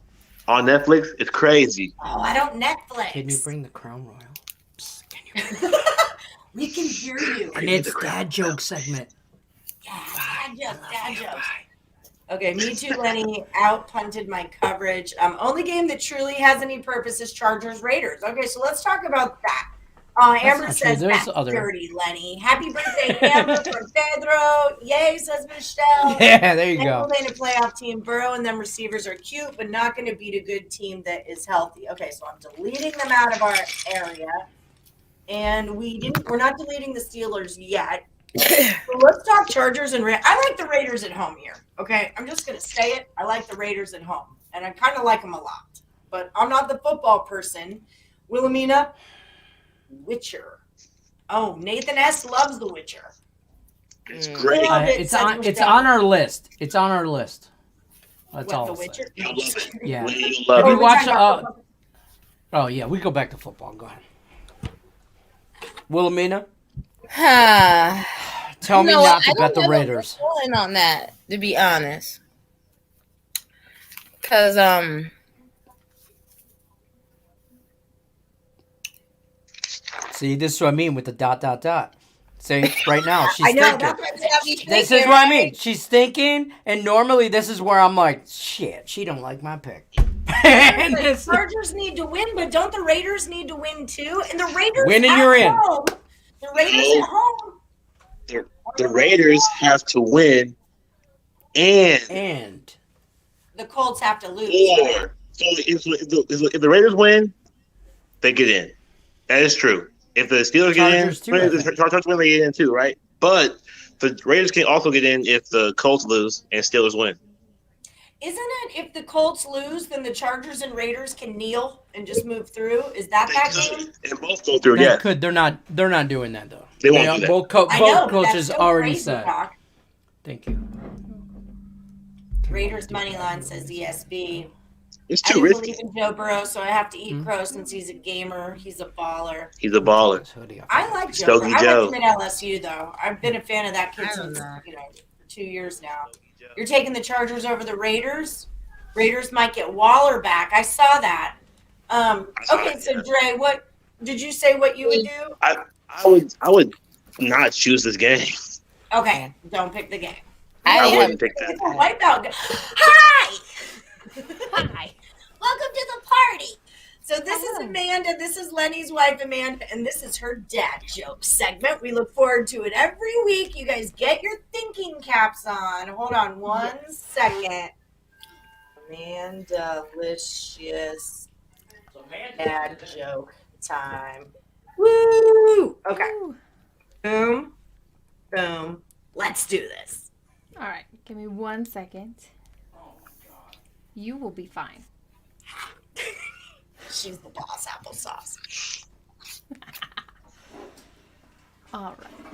on Netflix. It's crazy. Oh, I don't Netflix. Can you bring the Crown Royal? Psst, can you We can hear you. And it's dad joke segment. Yeah, dad jokes. Okay, me too, Lenny. Out punted my coverage. Only game that truly has any purpose is Chargers Raiders. Okay, so let's talk about that. Amber not says true. There's that's other- dirty, Lenny. Happy birthday, Amber from Pedro. Yay, says Michelle. Yeah, there you go. Playing a playoff team. Burrow and them receivers are cute, but not going to beat a good team that is healthy. Okay, so I'm deleting them out of our area, and we're not deleting the Steelers yet. So let's talk Chargers and Raiders. I like the Raiders at home here. Okay, I'm just going to say it. I like the Raiders at home, and I kind of like them a lot. But I'm not the football person. Wilhemina, Witcher. Oh, Nathan S. loves The Witcher. It's great. It's on our list. It's on our list. That's What, all. The I'll say. Witcher? You'll love it. Yeah. You'll Have love you it. watched? Oh yeah, we go back to football. Go ahead. Wilhelmina, tell me not to bet the Raiders. Pulling on that, to be honest, because See, this is what I mean with the ... See, right now she's I know. thinking. That's what I'm thinking. This is what I mean. She's thinking, and normally this is where I'm like, shit, she don't like my pick. And The it's- Chargers need to win, but don't the Raiders need to win too? And the Raiders Win and at you're in. home. The Raiders No. at home. The Raiders have to win, and The Colts have to lose. or so if the Raiders win, they get in. That is true. If the Steelers get in, Chargers too, I the think. Chargers win, they get in too, right? But the Raiders can also get in if the Colts lose and Steelers win. Isn't it if the Colts lose, then the Chargers and Raiders can kneel and just move through? Is that They game? could. And both go through, they yeah. could. They're not doing that though. They won't do that. Both I know, but coaches that's so already crazy said. talk. Thank you. Raiders money line says ESB. It's I too didn't risky. believe in Joe Burrow, so I have to eat crow since he's a gamer. He's a baller. He's a baller. This hoodie up. I like Joe. Stogie Burrow. I Joe. liked him at LSU though. I've been a fan of that kid I don't since know. for 2 years now. You're taking the Chargers over the Raiders. Raiders might get Waller back. I saw that. Okay, so Dre, what did you say? What you would do? I would not choose this game. Okay, don't pick the game. I I wouldn't pick It's that. a wipeout. Hi. Hi. Welcome to the party. So this is Amanda. This is Lenny's wife, Amanda, and this is her dad joke segment. We look forward to it every week. You guys get your thinking caps on. Hold on 1 second. Amandalicious dad joke time. Woo! Okay. Boom. Boom. Let's do this. All right, give me 1 second. You will be fine. She's the boss, applesauce. All right.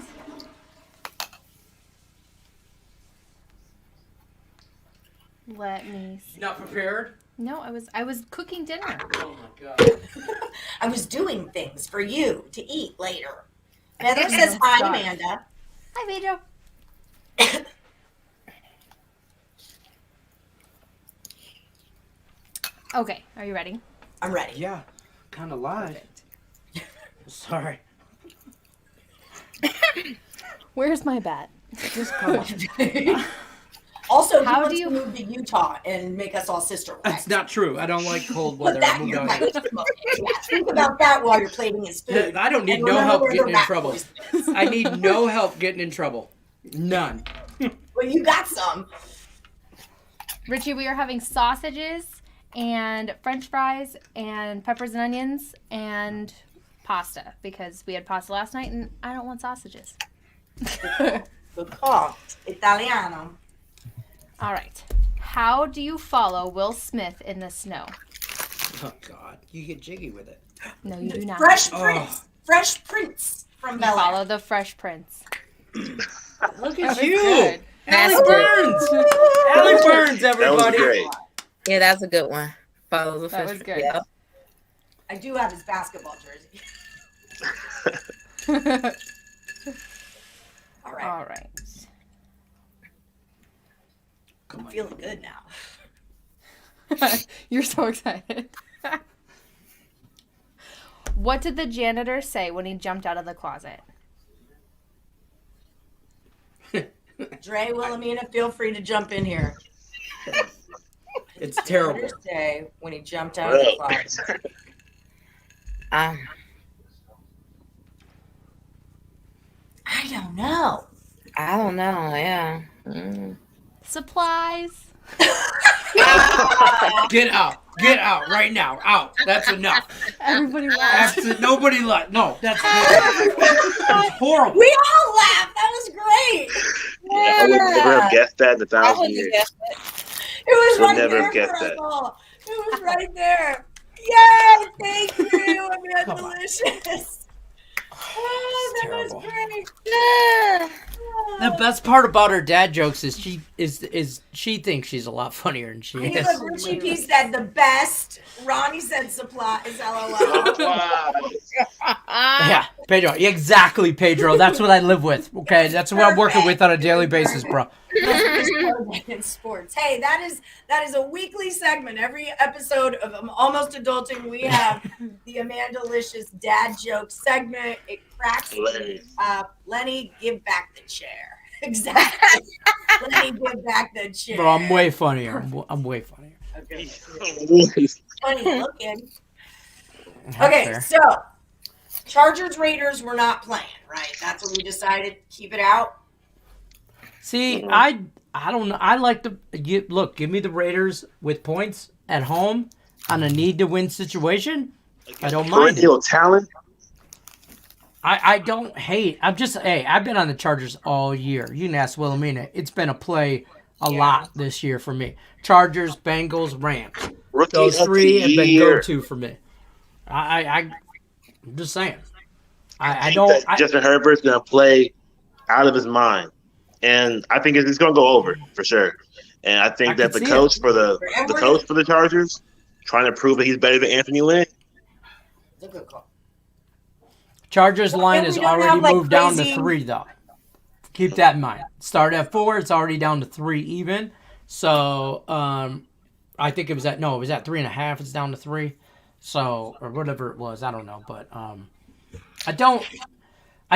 Let me see. Not prepared? No, I was cooking dinner. Oh my god. I was doing things for you to eat later. Heather Don't says hi, start. Amanda. Hi, Pedro. Okay, are you ready? I'm ready. Yeah, kind of live. Sorry. Where's my bat? Just come on. Also, How how do do you- you move to Utah and make us all sister wives? That's not true. I don't like cold Put weather. that I in moved your out pipe. here. Yeah, think about that while you're plating his food. I don't need And no remember help where the getting in rat trouble. poison is. I need no help getting in trouble. None. Well, you got some. Richie, we are having sausages and French fries and peppers and onions and pasta because we had pasta last night and I don't want sausages. Good call. Italiano. All right. How do you follow Will Smith in the snow? Oh God, you get jiggy with it. No, you do not. Fresh Prince. Fresh Prince from You Bel Air. follow the Fresh Prince. Look That at was you, good. Ali That's good. Burns. Ali Burns, That was everybody. great. Yeah, that's a good one. Follow the That fish. was good. Yeah. I do have his basketball jersey. All right. All right. I'm feeling good now. You're so excited. What did the janitor say when he jumped out of the closet? Dre, Wilhemina, feel free to jump in here. It's terrible. What did he say when he jumped out of the Bro. closet? Um, I don't know. I don't know. Yeah. Supplies. Get out. Get out right now. Out. That's enough. Everybody laughed. That's it. Nobody left. No, that's horrible. We all laughed. That was great. I would never have guessed that in a I 1,000 wouldn't years. guess it. It was Would right never there have guessed for us that. all. It was right there. Yay! Thank you. Amandalicious. Oh, that was terrible. great. Yeah. The best part about her dad jokes is she thinks she's a lot funnier than she Hey, is. look, Richie P said the best. Ronnie said supplies. LOL. Wow. Yeah, Pedro. Exactly, Pedro. That's what I live with. Okay, that's what I'm working with on a daily basis, bro. In sports. Hey, that is a weekly segment. Every episode of Almost Adulting, we have the Amandalicious dad joke segment. It cracks me up. Lenny, give back the chair. Exactly. Lenny, give back the chair. Bro, I'm way funnier. I'm way funnier. Okay. Voice. Funny looking. That's Okay, fair. so Chargers Raiders were not playing, right? That's what we decided. Keep it out. See, I don't know. I like to give me the Raiders with points at home on a need to win situation. I don't mind it. Deal talent. I don't hate. I've been on the Chargers all year. You can ask Wilhelmina. It's been a play a lot this year for me. Chargers, Bengals, Rams. Rookie Those of the three have been year. go-to for me. I'm just saying. I think don't. that Justin Herbert's gonna play out of his mind, and I think it's gonna go over for sure. And I think I that can the see coach for the coach for the Chargers trying to prove that he's better than Anthony Lynn. It's a good call. Chargers line we has don't already have, like, moved down to crazy- 3, though. Keep that in mind. Start at 4. It's already down to 3 even. So, I think it was at 3.5. It's down to 3. So, or whatever it was. I don't know. But I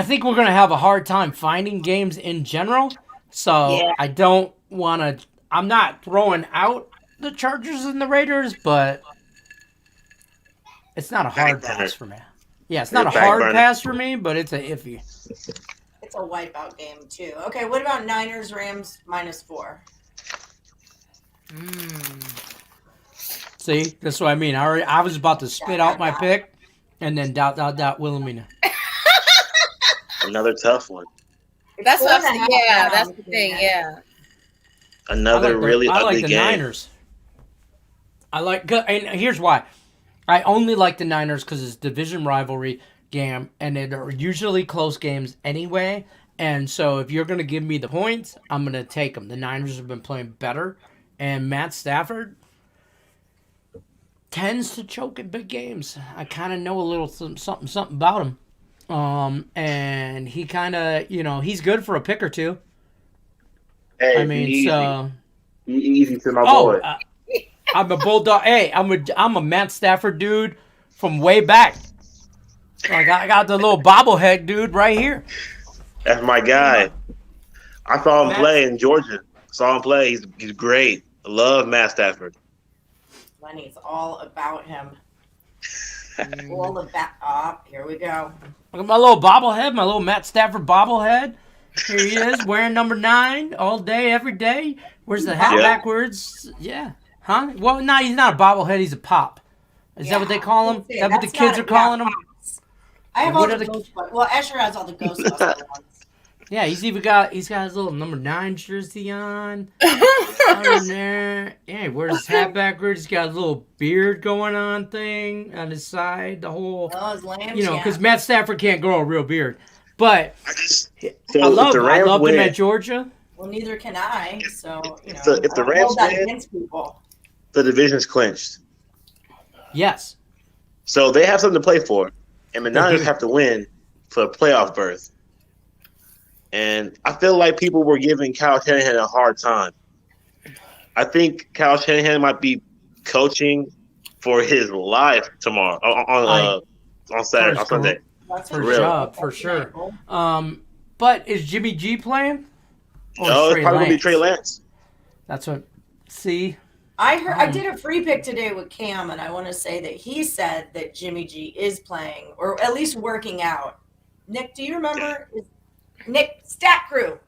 think we're going to have a hard time finding games in general. So, Yeah. I don't want to. I'm not throwing out the Chargers and the Raiders, but it's not a hard Back burner. pass for me. Yeah, it's not a Back hard burner. pass for me, but it's a iffy. It's a wipeout game too. Okay, what about Niners Rams -4? See, that's what I mean. I was about to spit out my pick, and then ... Wilhelmina. Another tough one. That's what I'm 4.5 saying. Yeah, now. that's the thing. Yeah. Another really I ugly like the game. Niners. And here's why. I only like the Niners because it's division rivalry game, and they're usually close games anyway. And so if you're going to give me the points, I'm going to take them. The Niners have been playing better, and Matt Stafford tends to choke in big games. I kind of know a little something about him. And he kind of, he's good for a pick or two. Hey, I mean, easy. so... Easy to my Oh, boy. I'm a Bulldog. Hey, I'm a Matt Stafford dude from way back. I got the little bobblehead dude right here. That's my guy. I saw him play in Georgia. Saw him play. He's great. I love Matt Stafford. Lenny's all about him. All about. Oh, here we go. Look at my little bobblehead, my little Matt Stafford bobblehead. Here he is, wearing number 9 all day, every day. Where's the hat Yeah. backwards? Yeah. Huh? Well, no, he's not a bobblehead. He's a pop. Is that what they call him? Is that what the kids are calling him? I have all the ghost ones. Well, Escher has all the Ghostbusters ones. Yeah, he's got his little number 9 jersey on. On there. Yeah, he wears his hat backwards. He's got a little beard going on thing on his side. The whole, his lambs, because Matt Stafford can't grow a real beard. But I love him at Georgia. Well, neither can I. So if the Rams win, the division's clinched. Yes. So they have something to play for, and the Niners have to win for a playoff berth. And I feel like people were giving Kyle Shanahan a hard time. I think Kyle Shanahan might be coaching for his life tomorrow on Saturday, on Sunday. For job, for sure. But is Jimmy G playing? No, it's probably going to be Trey Lance. That's what. See? I heard. I did a free pick today with Cam, and I want to say that he said that Jimmy G is playing, or at least working out. Nick, do you remember? Nick, Stat Crew.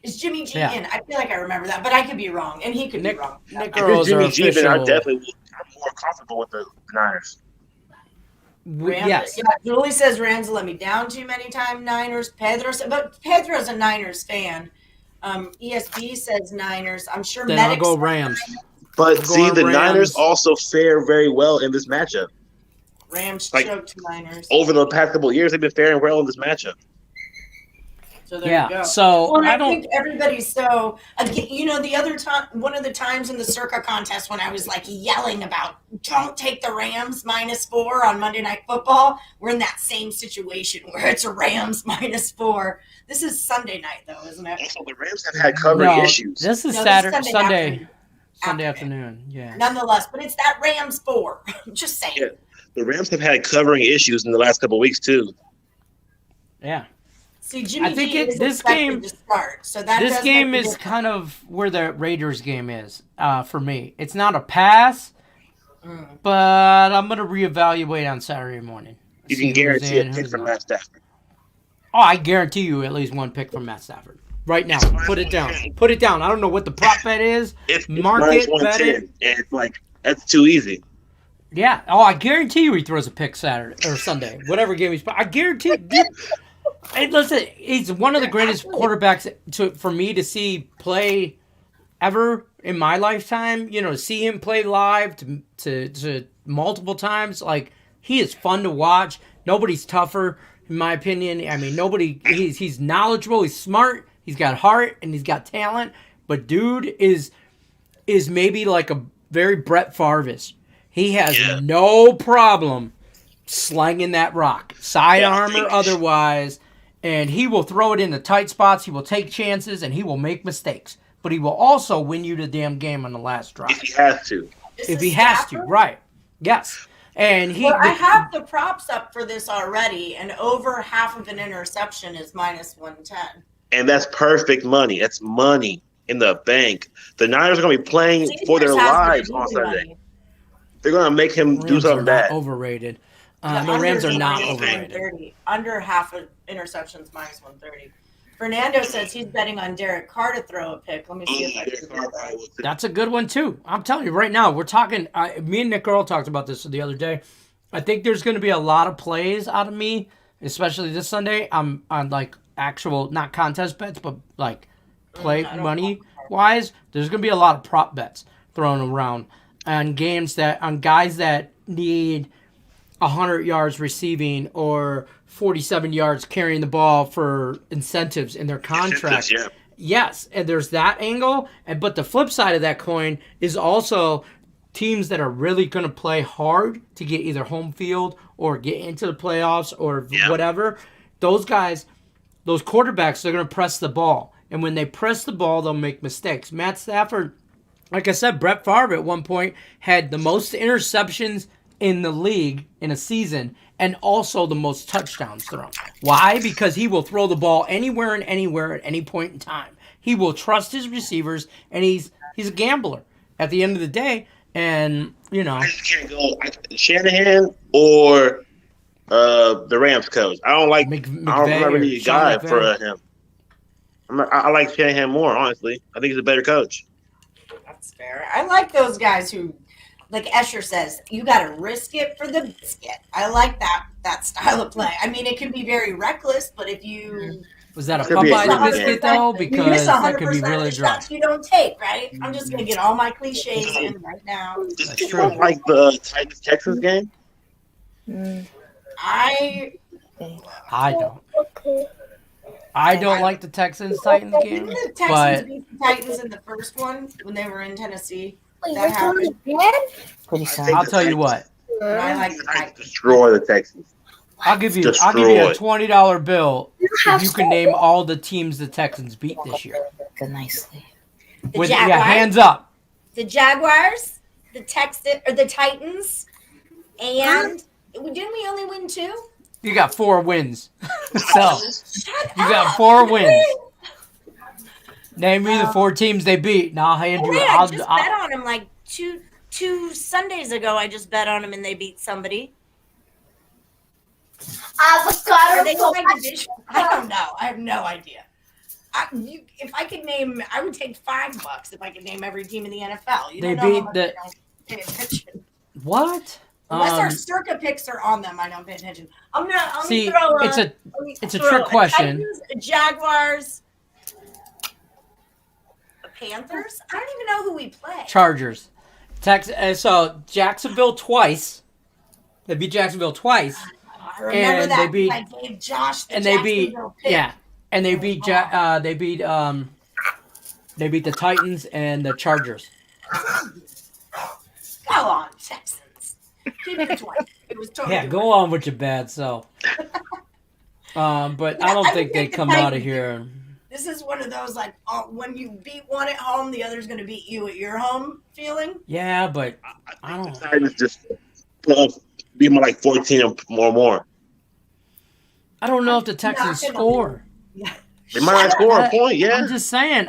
Is Jimmy G in? I feel like I remember that, but I could be wrong, and he could be wrong. Nick Earls are official. Then I'm more comfortable with the Niners. Yes. Yeah, Julie says Rams let me down too many times. Niners. Pedro's a Niners fan. ESB says Niners. I'm sure. Then I'll go Rams. But see, the Niners also fare very well in this matchup. Rams choked Niners. Over the past couple of years, they've been faring well in this matchup. So there you go. So I think everybody's so the other time, one of the times in the Circa contest when I was like yelling about don't take the Rams -4 on Monday Night Football, we're in that same situation where it's a Rams -4. This is Sunday night though, isn't it? Also, the Rams have had covering issues. This is Sunday afternoon. Yeah. Nonetheless, but it's that Rams 4. Just saying. Yeah. The Rams have had covering issues in the last couple of weeks too. Yeah. See, Jimmy I think G is this game to start, so that this game is kind of where the Raiders game is for me. It's not a pass, but I'm going to reevaluate on Saturday morning. You can guarantee a pick from Matt Stafford. Oh, I guarantee you at least one pick from Matt Stafford. Right now. Put it down. Put it down. I don't know what the prop bet is. It's Market bet it. And it's like, that's too easy. Yeah. Oh, I guarantee you he throws a pick Saturday or Sunday. Whatever game he's playing. I guarantee you. Hey, listen, he's one of the greatest quarterbacks for me to see play ever in my lifetime. See him play live to multiple times. Like, he is fun to watch. Nobody's tougher, in my opinion. I mean, he's knowledgeable, he's smart, he's got heart, and he's got talent. But dude is maybe like a very Brett Favre-ish. He has no problem slanging that rock, sidearm or otherwise, and he will throw it into tight spots. He will take chances, and he will make mistakes. But he will also win you the damn game on the last drive. If he has to. If he has to, right. Yes. And I have the props up for this already, and over half of an interception is -110. And that's perfect money. That's money in the bank. The Niners are going to be playing for their lives on Sunday. Money. They're going to make him do something bad. Overrated. The Rams are not overrated. Under half of interceptions -130. Fernando says he's betting on Derek Carr to throw a pick. Let me see if I can get that. That's a good one, too. I'm telling you right now, we're talking. Me and Nick Earl talked about this the other day. I think there's going to be a lot of plays out of me, especially this Sunday. I'm on like actual, not contest bets, but like play money wise. There's going to be a lot of prop bets thrown around on guys that need 100 yards receiving or 47 yards carrying the ball for incentives in their contract. Yeah. Yes, and there's that angle. But the flip side of that coin is also teams that are really going to play hard to get either home field or get into the playoffs or whatever. Those guys, those quarterbacks, they're going to press the ball. And when they press the ball, they'll make mistakes. Matt Stafford, like I said, Brett Favre at one point had the most interceptions in the league in a season and also the most touchdowns thrown. Why? Because he will throw the ball anywhere and anywhere at any point in time. He will trust his receivers, and he's a gambler at the end of the day. And, I just can't go Shanahan or the Rams coach. I don't like I'm not really a guy for him. I like Shanahan more, honestly. I think he's a better coach. That's fair. I like those guys who, like Escher says, you got to risk it for the biscuit. I like that style of play. I mean, it can be very reckless, but if you Was that a Could be a Popeye good biscuit game. though? you miss Because that 100% could be really of the dry. shots you don't take, right? I'm just gonna get all my cliches in right now. Does That's anyone true. like the Titans Texans game? I I don't. Okay. I don't like the Texans Titans game, didn't the Texans but beat the Titans in the first one when they were in Tennessee. Wait, That you're coming happened. again? Pretty I sad. think I'll the tell you Titans- what. I like the the Titans Titans. destroy the Texans. I'll give you a Destroyed. $20 bill You if have you can name all the teams the Texans beat this year. Good nicely. The With Jaguars, yeah, hands up. the Jaguars, the Texans or the Titans, and didn't we only win 2? You got 4 wins. So Shut you got up. 4 wins. Name me the 4 teams they beat, and I'll hand Oh, you. wait, I just bet I'll, on them like two Sundays ago. I just bet on them and they beat somebody. Are Avocado they in my toast. division? I don't know. I have no idea. If I could name, I would take $5 if I could name every team in the NFL. You They don't know beat how much the- I don't pay attention. what? Unless our Circa picks are on them, I don't pay attention. I'm gonna let me See, throw it's a it's a trick question. Titans, a Jaguars, the Panthers. I don't even know who we play. Chargers. So Jacksonville twice. They beat Jacksonville twice, I remember and that. they beat- I gave Josh the and they beat Jacksonville pick. yeah, and they beat they beat the Titans and the Chargers. Go on, Texans. Keep it twice. It was totally Yeah, go on with your bad self. But I I don't would think they take the come out of Titans. here. This is one of those like, oh, when you beat one at home, the other's going to beat you at your home feeling. Yeah, but I I think the don't. Titans just put up, be more like 14 or more. I don't know if the Texans Not gonna- score. They might not score a point, yeah. I'm just saying.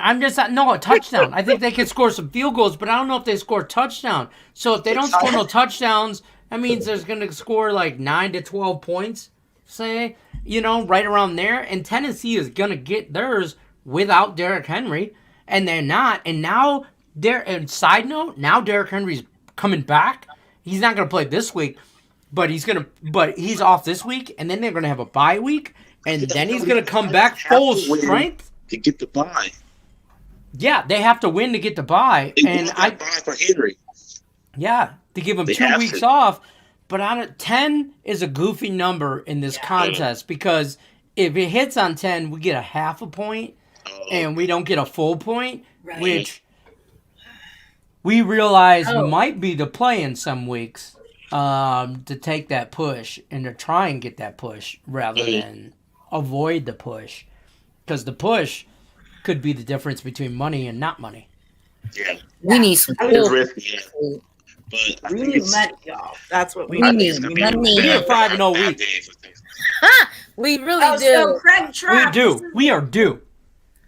No, a touchdown. I think they can score some field goals, but I don't know if they score a touchdown. So if they don't score no touchdowns, that means there's going to score like 9 to 12 points, say, right around there. And Tennessee is going to get theirs without Derrick Henry, and they're not. And now, and side note, now Derrick Henry's coming back. He's not going to play this week, but he's off this week, and then they're going to have a bye week. And then he's going to come back full strength. To get the bye. Yeah, they have to win to get the bye. They And want that bye for Henry. to give him They 2 have weeks to. off. But 10 is a goofy number in this contest because if it hits on 10, we get a half a point and we don't get a full point, Right. which we realize might be the play in some weeks to take that push and to try and get that push rather than avoid the push. Because the push could be the difference between money and not money. Yeah. We need some It's cool risky, yeah. But I We think need it's money, y'all. That's what we We need. need it's gonna be money. We need a 5-0 bad week. day for Texas. We really Oh, so do. Craig Trapp. We this do. is We are due.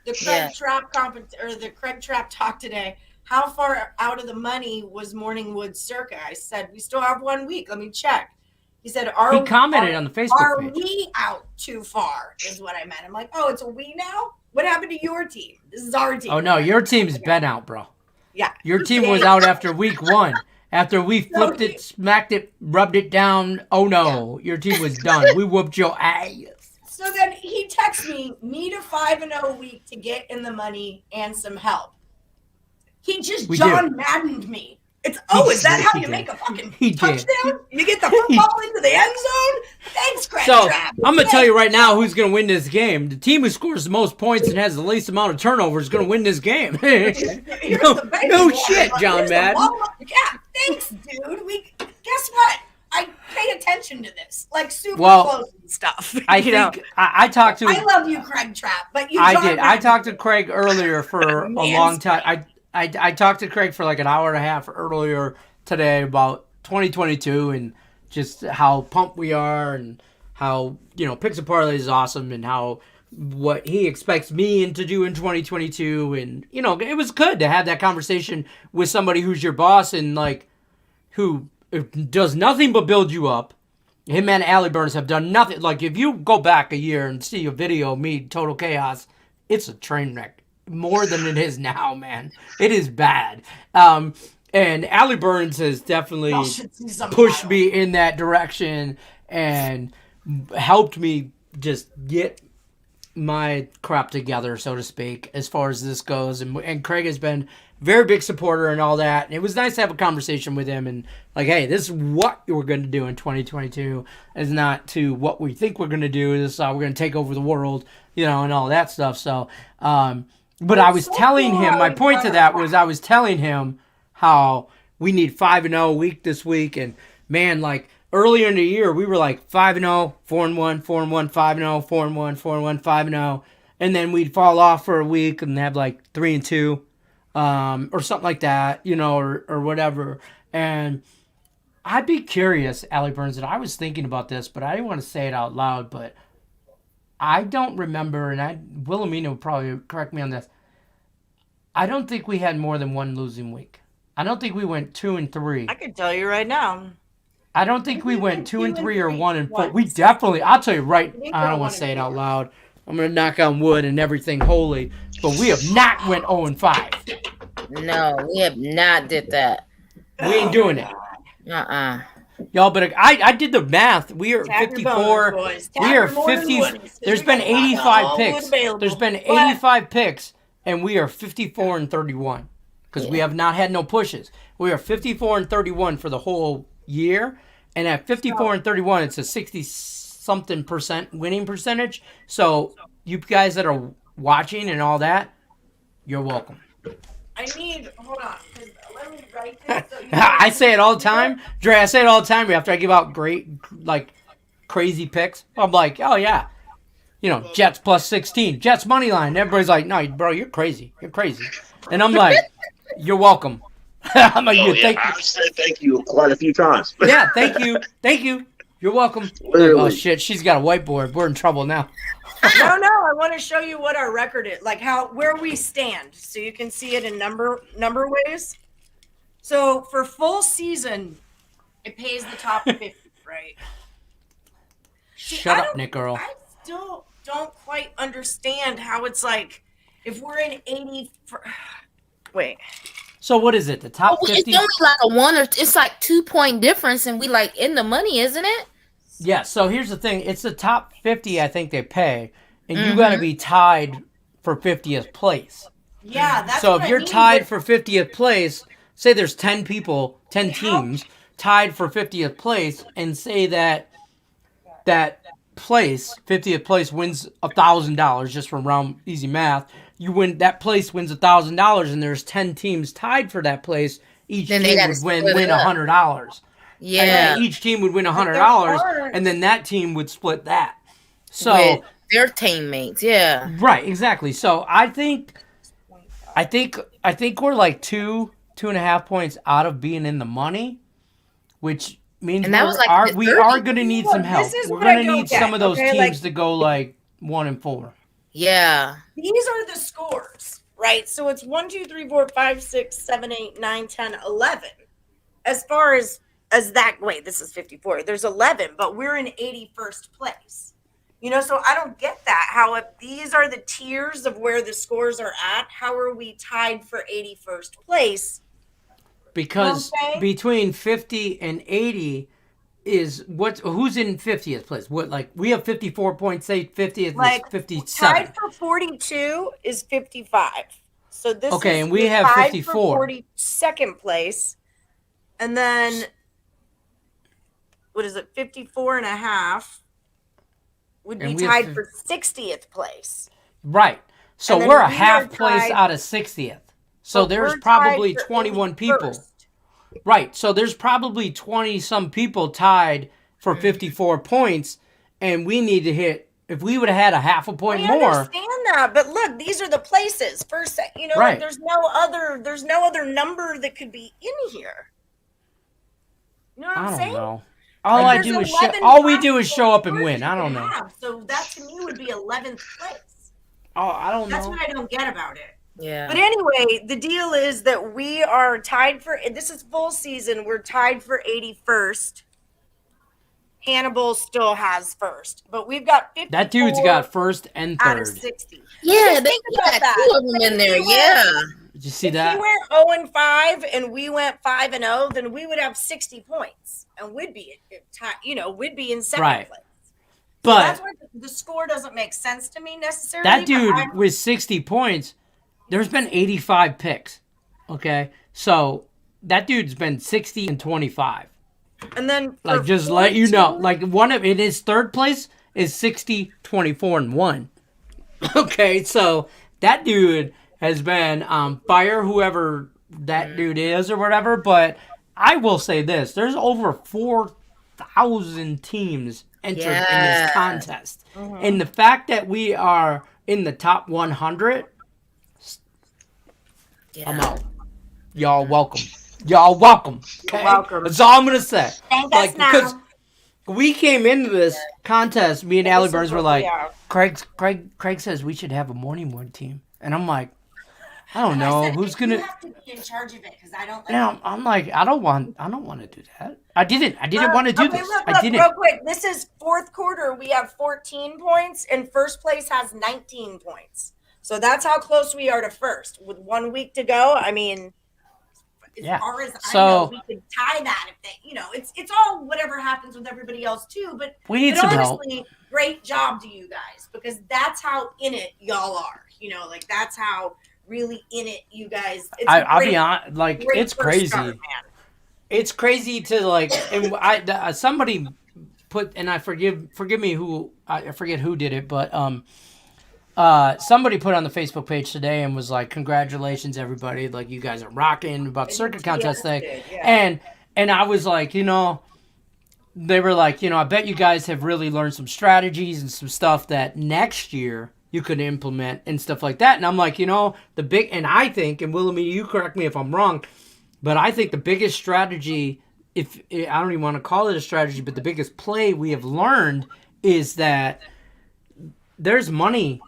The Craig Yeah. Trapp the Craig Trapp talk today. How far out of the money was Morningwood Circa? I said we still have 1 week. Let me check. He said, He commented on the Facebook Are page. we out too far? Is what I meant. I'm like, oh, it's a we now. What happened to your team? This is our team. Oh no, your team's been out, bro. Yeah. Your team was out after week 1. After we flipped it, smacked it, rubbed it down. Oh no, your team was done. We whooped your ass. So then he texts me, need a 5-0 week to get in the money and some help. He just We John Maddened me. Is that how He you did. make a fucking He did. touchdown? You get the football into the end zone? Thanks, Craig So Trapp. I'm gonna tell you right now who's gonna win this game. The team who scores the most points and has the least amount of turnovers is gonna win this game. Here's No- the baby no water. shit, John Here's the Madden. Walmart- Yeah, thanks, dude. Guess what? I pay attention to this, like super Well, close and stuff. I you know? think I talked to. I love you, Craig Trapp, but you. I John did. I Madden. talked to Craig earlier for a Mansplaining. long time. I talked to Craig for like an hour and a half earlier today about 2022 and just how pumped we are and how, Picks Parlays is awesome and how what he expects me to do in 2022. And, it was good to have that conversation with somebody who's your boss and who does nothing but build you up. Him and Ali Burns have done nothing. Like, if you go back a year and see a video of me, Total Chaos, it's a train wreck. more than it is now, man. It is bad. And Ali Burns has definitely Y'all should see some pushed wild. me in that direction and helped me just get my crap together, so to speak, as far as this goes. And Craig has been a very big supporter and all that. And it was nice to have a conversation with him and like, hey, this is what we're going to do in 2022. It's not to what we think we're going to do. This is how we're going to take over the world, and all that stuff. So, but I was telling him, my point to that was I was telling him how we need 5-0 week this week. And man, like earlier in the year, we were like 5-0, 4-1, 4-1, 5-0, 4-1, 4-1, 5-0. And then we'd fall off for a week and have like 3-2, or something like that, or whatever. And I'd be curious, Ali Burns, and I was thinking about this, but I didn't want to say it out loud, but I don't remember, and Wilhemina would probably correct me on this. I don't think we had more than one losing week. I don't think we went 2-3. I can tell you right now. I don't think we went 2-3 or 1-4. once. We definitely, I'll tell you right, think I we're don't want to say it 1-4. out loud. I'm going to knock on wood and everything holy, but we have not went 0-5. No, we have not did that. We ain't doing it. Y'all, but I did the math. We are Tap your 54. bonus, boys. We Tap are your more than 50. woodies. There's been We got 85 all picks. wood available. There's been But 85 picks, and we are 54-31 because we have not had no pushes. We are 54-31 for the whole year, and at 54-31, it's a 60-something% winning percentage. So you guys that are watching and all that, you're welcome. Hold on. Let me write this. So I say it all the time. Dre, I say it all the time after I give out great, crazy picks. I'm like, oh, yeah. Jets plus 16. Jets money line. Everybody's like, no, bro, you're crazy. You're crazy. And I'm like, you're welcome. I'm like, I've said thank you quite a few times. Yeah, thank you. Thank you. You're welcome. Literally. Oh, shit. She's got a whiteboard. We're in trouble now. No, I want to show you what our record is, like where we stand, so you can see it in number ways. So for full season, it pays the top 50, right? Shut up, Nick Earl. I still don't quite understand how it's like if we're in 80. Wait. So what is it? The top It's 50? only like it's like 2-point difference, and we like in the money, isn't it? Yeah, so here's the thing. It's the top 50 I think they pay, and you got to be tied for 50th place. Yeah, that's So what if I you're mean, tied but- for 50th place, say there's 10 teams tied for 50th place, and say that place, 50th place, wins $1,000 just from round easy math. That place wins $1,000, and there's 10 teams tied for that place. Each Then they team gotta would split win it up. $100. Yeah. And then each team would win $100, aren't- and then that team would split that. So With their teammates, yeah. right, exactly. So I think we're like 2.5 points out of being in the money, which means And that was like in the we 30s. are going to need some Look, help. this is We're what I going to don't need get, some of those okay? teams Like- to go like 1-4. Yeah. These are the scores, right? So it's 1, 2, 3, 4, 5, 6, 7, 8, 9, 10, 11. As far as that, wait, this is 54. There's 11, but we're in 81st place. So I don't get that. How if these are the tiers of where the scores are at, how are we tied for 81st place? Because Okay. between 50 and 80 is who's in 50th place? We have 54 points, say 50th Like, is 57. Tied for 42 is 55. So this Okay, is and we we're have tied 54. for 42nd place. And then what is it? 54 and a half would be And we have tied fif- for 60th place. Right. So And then we're a we half are place tied- out of 60th. So But there's we're probably tied for 21 people. 81st. Right. So there's probably 20 some people tied for 54 points, and we need to hit. If we would have had a half a point I more, understand that, but look, these are the places. First, like, Right. there's no other number that could be in here. You know what I I'm don't saying? know. All Like, I there's do is 11 all we do is possible show up and scores win. you I don't can know. have. So that to me would be 11th place. Oh, I don't That's know. what I don't get about it. Yeah. But anyway, the deal is that we are tied for. This is full season. We're tied for 81st. Hannibal still has first, but we've got 54 That dude's got first and out of third. 60. Yeah, Just they think about got that. 2 of them in there. Yeah. Did you see If that? we went 0-5 and we went 5-0, then we would have 60 points and we'd be in second Right. place. But That's why the score doesn't make sense to me necessarily. that but dude with 60 points, there's been 85 picks. Okay? So that dude's been 60 and 25. and then Like, for just let you know. 42 Like, one of in his third place is 60, 24, and 1. Okay, so that dude has been fire whoever that dude is or whatever. But I will say this: there's over 4,000 teams entered in Yeah. this contest, and the fact that we are in the top 100, I'm Yeah. out. Y'all welcome. Y'all welcome. Okay? welcome. That's all I'm gonna say. Thank us now. Because we came into this contest, me and Ali This is Burns were what like, we are. Craig says we should have a morning wood team, and I'm like, I don't know who's You gonna. have to be in charge of it because I don't. And I'm like, I don't want to do that. I didn't want to do Okay, this. look, I didn't. real quick. This is fourth quarter. We have 14 points, and first place has 19 points. So that's how close we are to first. With 1 week to go, I mean, as Yeah. far as I So- know, we could tie that if they, it's all whatever happens with everybody else too. But We need some help. honestly, great job to you guys because that's how in it y'all are. Like that's how really in it you guys. It's I'll be great- honest, like great it's first crazy. start, man. It's crazy to like, and somebody put, and I forgive me who I forget who did it, but somebody put on the Facebook page today and was like, "Congratulations, everybody! Like you guys are rocking about Circa contest thing," Yeah. and I was like, they were like, I bet you guys have really learned some strategies and some stuff that next year you could implement and stuff like that. And I'm like, the big, and I think, and Wilhemina, you correct me if I'm wrong, but I think the biggest strategy, if I don't even want to call it a strategy, but the biggest play we have learned is that there's money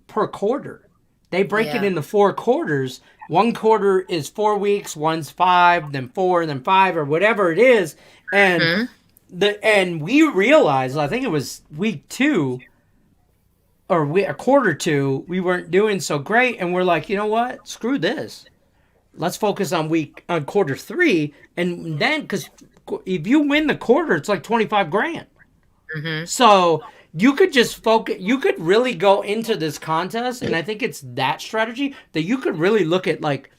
per quarter. They break it Yeah. into 4 quarters. One quarter is 4 weeks, one's 5, then 4, then 5, or whatever it is. And and we realized, I think it was week 2 or a quarter 2, we weren't doing so great, and we're like, you know what? Screw this. Let's focus on quarter 3, and then because if you win the quarter, it's like 25 grand. So you could just focus. You could really go into this contest, and I think it's that strategy that you could really look at, like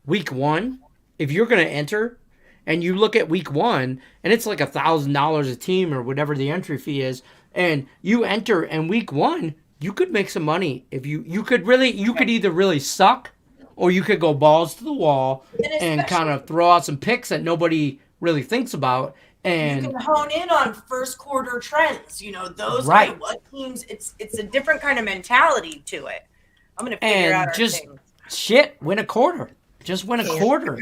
week 1, if you're going to enter, and you look at week 1, and it's like $1,000 a team or whatever the entry fee is, and you enter in week 1, you could make some money if you could either really suck, or you could go balls to the wall and kind of throw out some picks that nobody really thinks about. And you can hone in on first quarter trends. Those Right. kind of what teams. It's a different kind of mentality to it. I'm gonna figure out and our just things. win a quarter. Just win a quarter.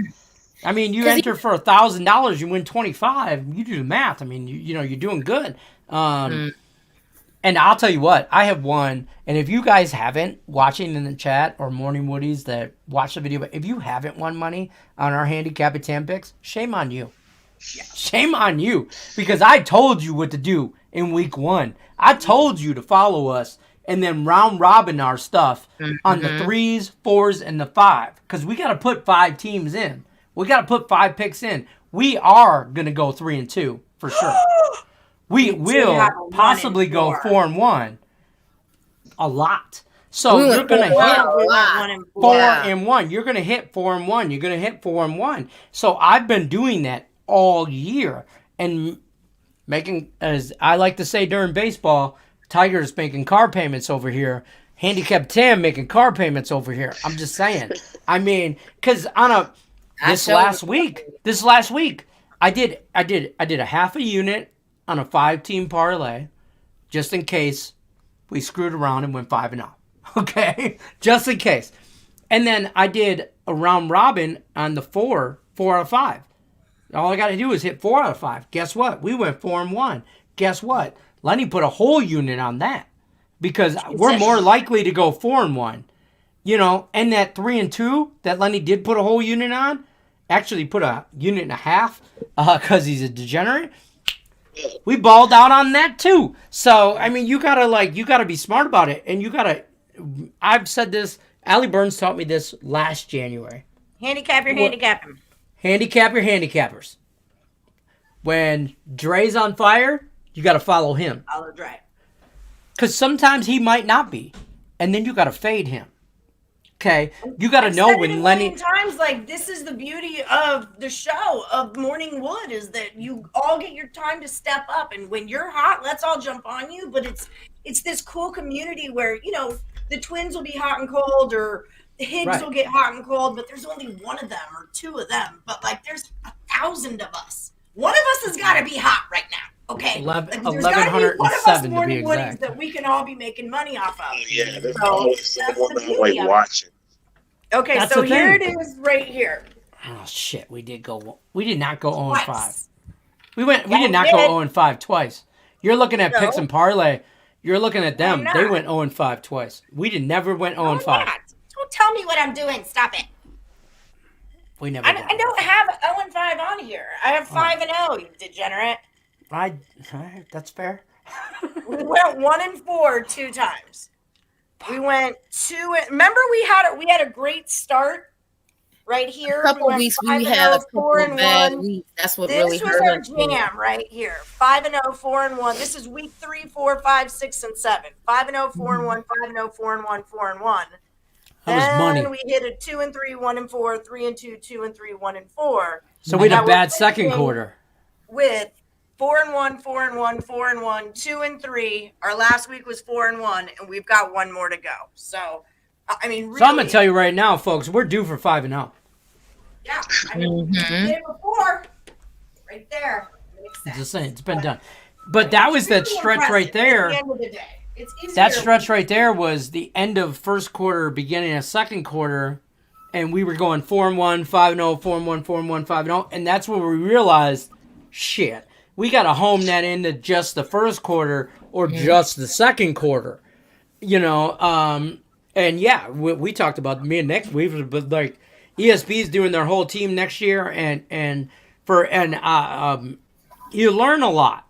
I mean, you 'Cause enter for $1,000, you win 25. You do the math. I mean, you're doing good. And I'll tell you what, I have won. And if you guys haven't, watching in the chat or Morning Woodies that watch the video, but if you haven't won money on our Handicapitan picks, shame on you. Shame on you, because I told you what to do in week 1. I told you to follow us and then round robin our stuff on the 3s, 4s, and the 5, because we got to put 5 teams in. We got to put 5 picks in. We are gonna go 3-2 for sure. We will have a 1 possibly and go 4. 4-1. A lot. So We you're went gonna 4 hit and 1 and 4 Yeah. and 1. You're gonna hit 4 and 1. You're gonna hit 4 and 1. So I've been doing that all year and making, as I like to say during baseball, Tigers making car payments over here. Handicapitan making car payments over here. I'm just saying. I mean, because this last week, I did a half a unit on a 5-team parlay, just in case we screwed around and went 5-0. Okay, just in case. And then I did a round robin on the 4 out of 5. All I got to do is hit 4 out of 5. Guess what? We went 4-1. Guess what? Lenny put a whole unit on that because we're more likely to go 4-1. And that 3-2 that Lenny did put a whole unit on, actually put a unit and a half because he's a degenerate. We balled out on that too. So I mean, you gotta be smart about it, and I've said this. Ali Burns taught me this last January. Handicap your handicapping. Handicap your handicappers. When Dre's on fire, you got to follow him. Follow Dre. Because sometimes he might not be. And then you got to fade him. Okay? You got to know when Lenny... times, like, this is the beauty of the show of Morning Wood is that you all get your time to step up. And when you're hot, let's all jump on you. But it's this cool community where, you know, the Twins will be hot and cold or... The Higgs will get hot and cold, but there's only one of them or two of them. But, like, there's 1,000 of us. One of us has got to be hot right now, okay? 1,107 to be exact. That we can all be making money off of. Oh, yeah, there's always someone that like watching. Okay, That's so the here it thing. is right here. Oh, shit. We did not go 0-5. Twice. We did not go 0-5 twice. You're looking at Picks and Parlay. You're looking at them. They went 0-5 twice. We never went 0-5. Don't tell me what I'm doing. Stop it. We never. I don't have 0-5 on here. I have 5-0. You degenerate. That's fair. We went 1-4 2 times. We went 2. Remember, we had a great start right here. A couple weeks we had a couple of bad weeks. That's what really hurt. This was our jam right here. 5-0, 4-1. This is week 3, 4, 5, 6, and 7. 5-0, 4-1, 5-0, 4-1, 4-1. That was money. Then we hit a 2-3, 1-4, 3-2, 2-3, 1-4. So we had a bad second quarter. With 4-1, 4-1, 4-1, 2-3. Our last week was 4-1, and we've got one more to go. So, I mean, really. So I'm gonna tell you right now, folks, we're due for 5-0. Yeah, I mean, we did it before, right there. Just saying, it's been done. But that was that stretch right there. At the end of the day. It's easier. That stretch right there was the end of first quarter, beginning of second quarter, and we were going 4-1, 5-0, 4-1, 4-1, 5-0, and that's when we realized, shit, we got to home that into just the first quarter or just the second quarter, you know. And yeah, we talked about me and Nick. But like ESP's doing their whole team next year, and you learn a lot.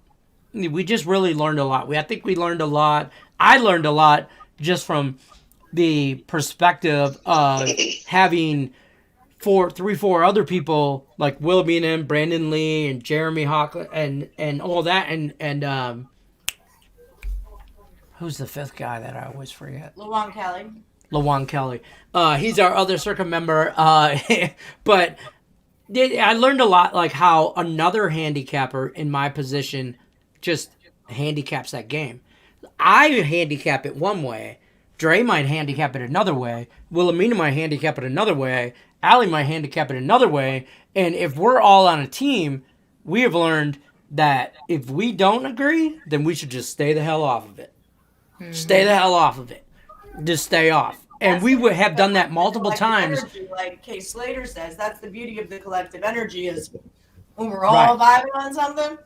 We just really learned a lot. I think we learned a lot. I learned a lot just from the perspective of having 4 other people like Wilhemina and Brandon Lee and Jeremy Hawk and all that. And who's the fifth guy that I always forget? Lawan Kelly. He's our other Circa member. But I learned a lot, like how another handicapper in my position just handicaps that game. I handicap it one way. Dre might handicap it another way. Wilhemina might handicap it another way. Ali might handicap it another way. And if we're all on a team, we have learned that if we don't agree, then we should just stay the hell off of it. Mm-hmm. Stay the hell off of it. Just stay off. And we would have done that multiple times. Energy, like Kay Slater says, that's the beauty of the collective energy is when we're all vibing on something,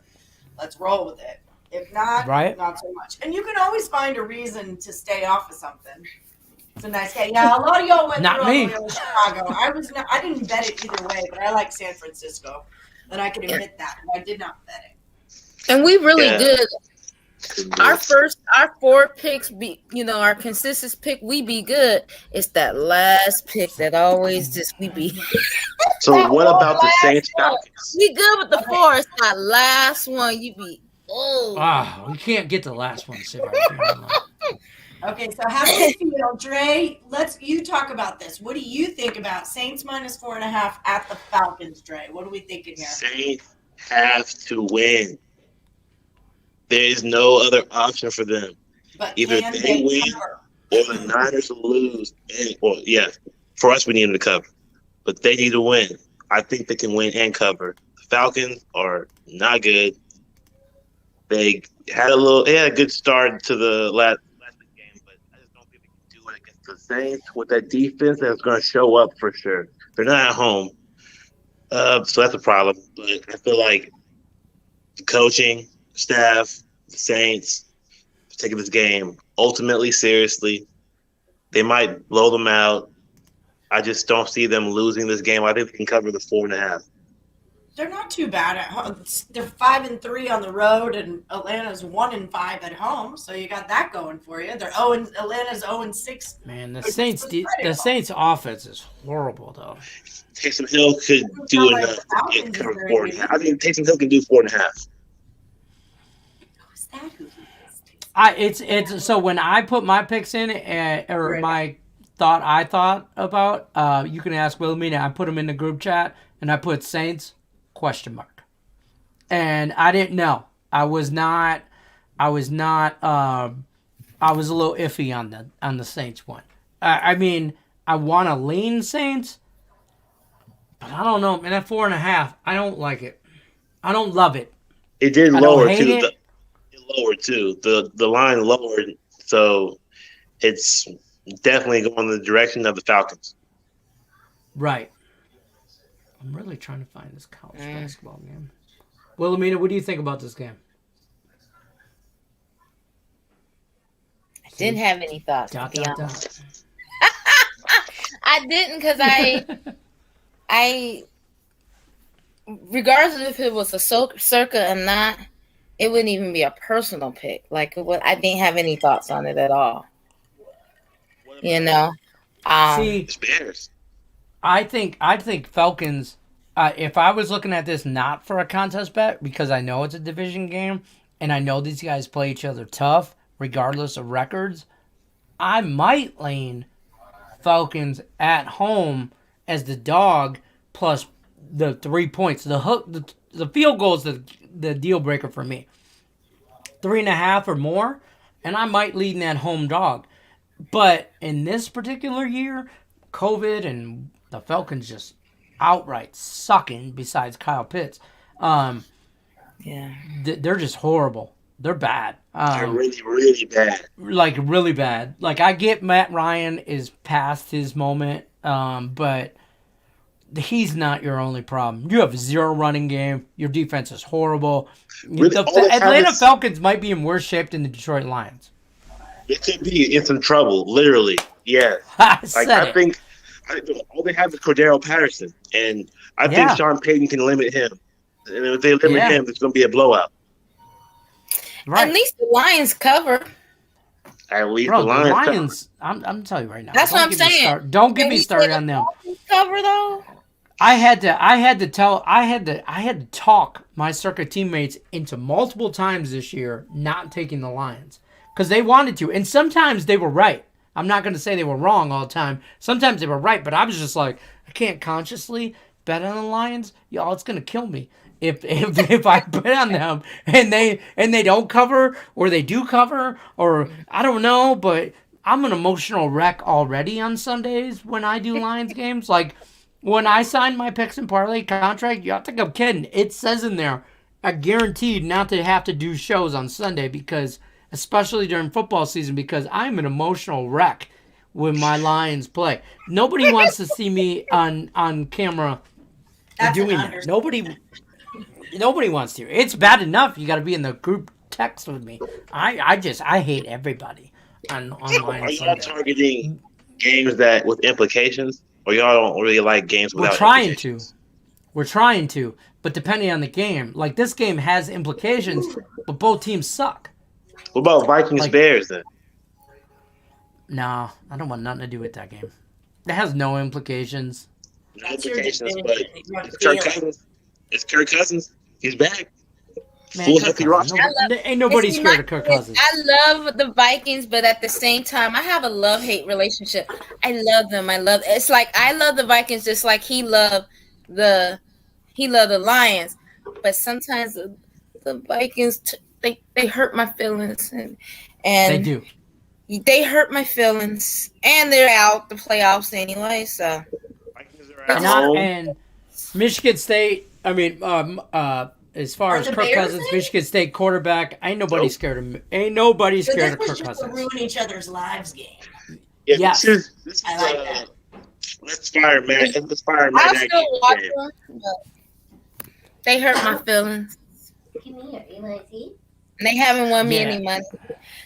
let's roll with it. If not, not so much. And you can always find a reason to stay off of something. It's a nice guy. Yeah, a lot of y'all went not through me. Chicago. I didn't bet it either way, but I like San Francisco. And I can admit that. But I did not bet it. And we really good. Our 4 picks be, our consensus pick, we be good. It's that last pick that always we be. So what about the Saints Falcons? We good with the 4. It's that last one you be. Oh, we can't get the last one. Okay, so how do you feel, Dre? You talk about this. What do you think about Saints minus 4.5 at the Falcons, Dre? What are we thinking here? Saints have to win. There is no other option for them. But either they win or the Niners will lose. For us, we need them to cover. But they need to win. I think they can win and cover. The Falcons are not good. They had a good start to the last game, but I just don't think they can do it against the Saints with that defense that's going to show up for sure. They're not at home. So that's a problem. But I feel like the coaching staff, the Saints, taking this game ultimately seriously. They might blow them out. I just don't see them losing this game. I think they can cover the 4.5. They're not too bad at home. They're 5-3 on the road, and Atlanta's 1-5 at home. So you got that going for you. They're Atlanta's 0-6. Man, the Saints offense is horrible though. Taysom Hill could do enough to get cover 4.5. I think Taysom Hill can do 4.5. Who's that? Who is? It's so when I put my picks in or my I thought about, you can ask Wilhemina. I put them in the group chat and I put Saints ? And I didn't know. I was a little iffy on the Saints one. I mean, I want to lean Saints, but I don't know. Man, at 4.5, I don't like it. I don't love it. It did lower too. It lowered too. The line lowered, so it's definitely going in the direction of the Falcons. Right. I'm really trying to find this college basketball game. Wilhemina, what do you think about this game? I didn't have any thoughts. Dot, to be dot, honest. dot. I didn't because I, regardless if it was a Circa or not, it wouldn't even be a personal pick. Like I didn't have any thoughts on it at all. You know. See, Bears. I think Falcons. If I was looking at this not for a contest bet, because I know it's a division game and I know these guys play each other tough, regardless of records, I might lean Falcons at home as the dog plus the 3 points. The hook, the field goal is the deal breaker for me. 3.5 or more, and I might lean that home dog. But in this particular year, COVID and the Falcons just outright sucking besides Kyle Pitts. They're just horrible. They're bad. They're really, really bad. Like, really bad. Like, I get Matt Ryan is past his moment, but he's not your only problem. You have 0 running game. Your defense is horrible. Really, the Atlanta Falcons might be in worse shape than the Detroit Lions. It could be in some trouble, literally. Yeah. I think all they have is Cordero Patterson, and I think Sean Payton can limit him. And if they limit him, it's going to be a blowout. Right. At least the Lions cover. At least Bro, the Lions. I'm telling you right now. That's what I'm saying. Don't get me started on them. Cover though. I had to talk my Circa teammates into multiple times this year not taking the Lions because they wanted to, and sometimes they were right. I'm not going to say they were wrong all the time. Sometimes they were right, but I was just like, I can't consciously bet on the Lions. Y'all, it's going to kill me if I bet on them and they don't cover or they do cover or I don't know. But I'm an emotional wreck already on Sundays when I do Lions games. Like when I signed my Picks and Parlay contract, y'all think I'm kidding? It says in there, I guaranteed not to have to do shows on Sunday because. Especially during football season, because I'm an emotional wreck when my Lions play. Nobody wants to see me on camera doing that. Nobody wants to. It's bad enough you got to be in the group text with me. I hate everybody on Lions. Are y'all targeting games that with implications, or y'all don't really like games without implications? We're trying to, but depending on the game, like this game has implications, but both teams suck. What about Vikings Bears then? No, I don't want nothing to do with that game. It has no implications. No implications, but it's Kirk Cousins. It's Kirk Cousins. He's back. Man, Full healthy roster. Ain't nobody scared of Kirk Cousins. I love the Vikings, but at the same time, I have a love-hate relationship. I love them. It's like I love the Vikings just like he loved the Lions. But sometimes the Vikings they hurt my feelings and they do. They hurt my feelings, and they're out the playoffs anyway. So and Michigan State. I mean, as far as Kirk Cousins, Michigan State quarterback, ain't nobody scared of him. Ain't nobody scared of Kirk Cousins. Ruin each other's lives game. Yeah, yes. This is let's fire Matt. Let's fire Matt. I still watch them, but they hurt my feelings. Come here. You want to see? And they haven't won me any money.